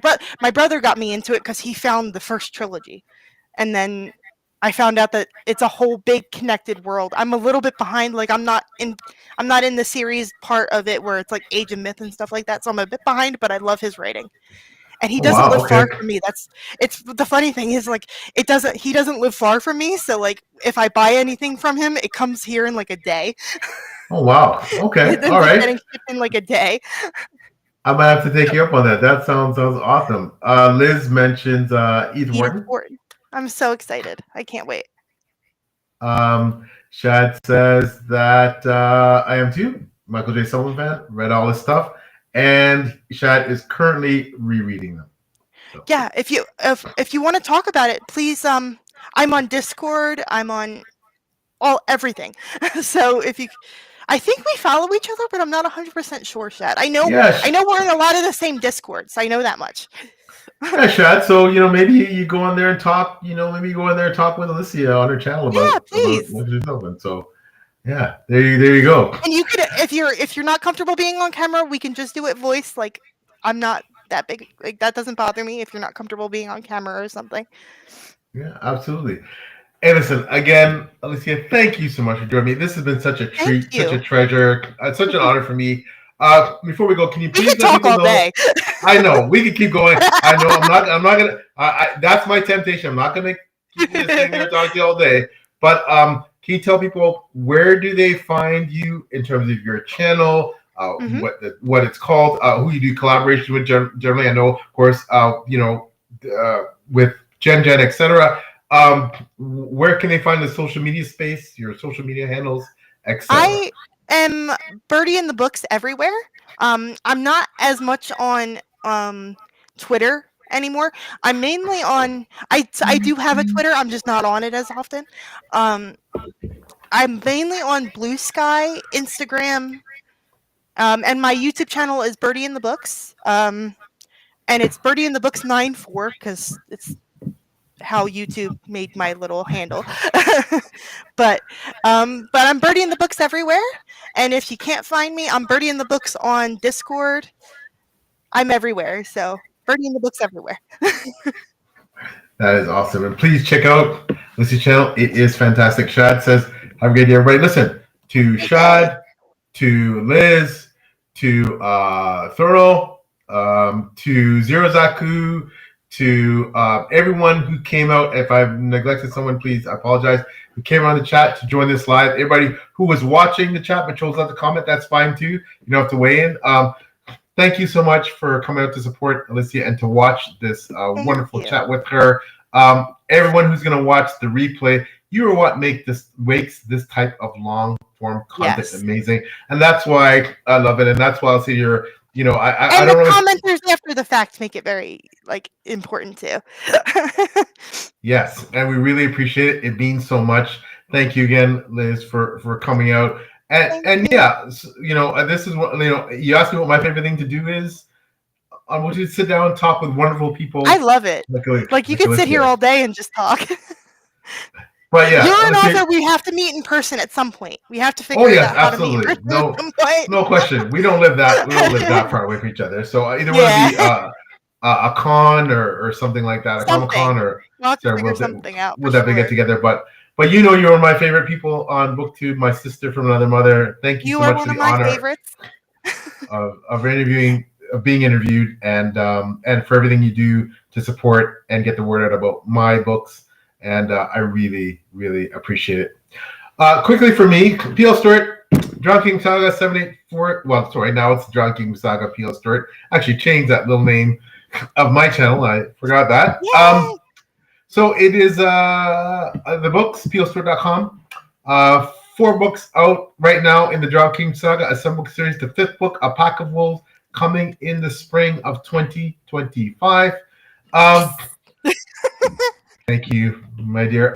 brother got me into it because he found the first trilogy, and then I found out that it's a whole big connected world. I'm a little bit behind, like I'm not in the series part of it where it's like Age of Myth and stuff like that, so I'm a bit behind, but I love his writing. And he Oh doesn't wow, live okay. far from me. It's the funny thing is, like, he doesn't live far from me, so like if I buy anything from him, it comes here in like a day. Oh wow, okay, It all ends up right. getting shipped in like a day. I might have to take you up on that. That sounds awesome. Liz mentions Edith Edith Wharton. Wharton. I'm so excited. I can't wait. Shad says that I am too. Michael J. Sullivan fan. Read all his stuff, and Shad is currently rereading them. So. Yeah, if you want to talk about it, please. I'm on Discord. I'm on everything. So if you, I think we follow each other, but I'm not 100% sure, Shad. I know we're in a lot of the same Discords. I know that much. Yeah, Shad. So maybe you go on there and talk. Maybe you go on there and talk with Alicia on her channel about please. Michael J. Sullivan. So yeah, there you go. And you could, if you're not comfortable being on camera, we can just do it voice. Like, I'm not that big. Like, that doesn't bother me if you're not comfortable being on camera or something. Yeah, absolutely. Hey, listen, again, Alicia, thank you so much for joining me. This has been such a treat, such a treasure, such an honor for me. Before we go, can you please let people know? Day. I know we can keep going. I know I'm not gonna. That's my temptation. I'm not gonna keep listening and talk to you all day. But can you tell people where do they find you in terms of your channel? What it's called? Who you do collaboration with? Generally, I know, of course, with Jen, etc. Where can they find the social media space, your social media handles, etc.? I am Birdie in the books everywhere. I'm not as much on Twitter anymore. I'm mainly on. I do have a Twitter. I'm just not on it as often. I'm mainly on Blue Sky, Instagram, and my YouTube channel is Birdie in the Books. And it's Birdie in the Books 94 because it's how YouTube made my little handle. but I'm Birdie in the Books everywhere. And if you can't find me, I'm Birdie in the Books on Discord. I'm everywhere. So Birdie in the Books everywhere. That is awesome. And please check out Lucy's channel. It is fantastic. Shad says, have a great day, everybody. Listen to Shad, to Liz, to Thorough, to Zero Zaku, to everyone who came out. If I've neglected someone, please, I apologize. Who came on the chat to join this live. Everybody who was watching the chat but chose not to comment, that's fine too. You don't have to weigh in. Thank you so much for coming out to support Alicia and to watch this wonderful chat with her. Everyone who's going to watch the replay, you are what makes this type of long form content amazing, and that's why I love it. And that's why I'll say you're. I don't the commenters after the fact make it very important too. Yes, and we really appreciate it. It means so much. Thank you again, Liz, for coming out. And yeah, this is what you asked me what my favorite thing to do is. I want you to sit down and talk with wonderful people. I love it. Like you could sit here all day and just talk. But yeah, you're an author. We have to meet in person at some point. We have to figure out how to meet in person. No question. We don't live that far away from each other. So either want to be a con or something like that, a Comic-Con or we'll have to figure something out. We'll definitely get together. But you're one of my favorite people on BookTube, my sister from another mother. Thank you so much for the honor favorites. of interviewing, of being interviewed, and for everything you do to support and get the word out about my books. And I really, really appreciate it. Quickly for me, P.L. Stewart, John King Saga 784. Well, sorry, now it's John King Saga P.L. Stewart. Actually changed that little name of my channel. I forgot that. So it is the books, plstewart.com. 4 books out right now in the John King Saga, a 7-book series. The 5th book, A Pack of Wolves, coming in the spring of 2025. Thank you, my dear.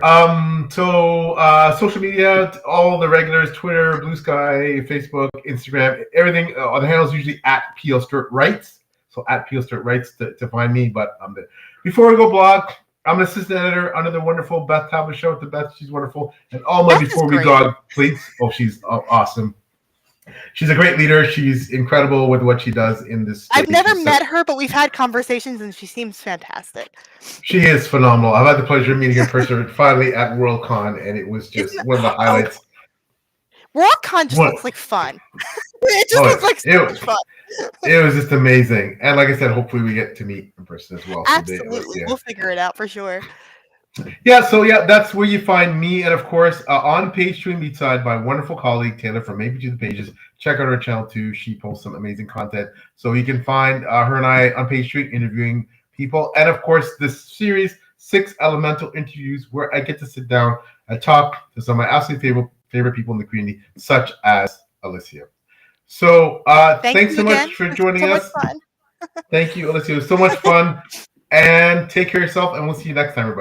So social media, all the regulars, Twitter, Blue Sky, Facebook, Instagram, everything. The handle is usually at P.L. Stewart Writes. So at Peel Street Writes to find me. But before we go blog, I'm an assistant editor under the wonderful Beth Talbot Show with the Beth. She's wonderful. And Alma, before we go, please. Oh, she's awesome. She's a great leader. She's incredible with what she does in this. I've never met her, but we've had conversations, and she seems fantastic. She is phenomenal. I've had the pleasure of meeting in person finally at Worldcon, and it was just one of the highlights. Worldcon just looks like fun. It just looks like so much fun. It was just amazing. And like I said, hopefully we get to meet in person as well. Absolutely. We'll figure it out for sure. Yeah, so that's where you find me. And of course, on Page 2 beside my wonderful colleague, Taylor from Maybe to the Pages. Check out her channel too. She posts some amazing content. So you can find her and I on Page 3 interviewing people. And of course, this series, 6 Elemental Interviews, where I get to sit down and talk to some of my absolute favorite people in the community, such as Alicia. So thanks so much for joining us. Thank you, Alicia. It was so much fun. And take care of yourself, and we'll see you next time, everybody.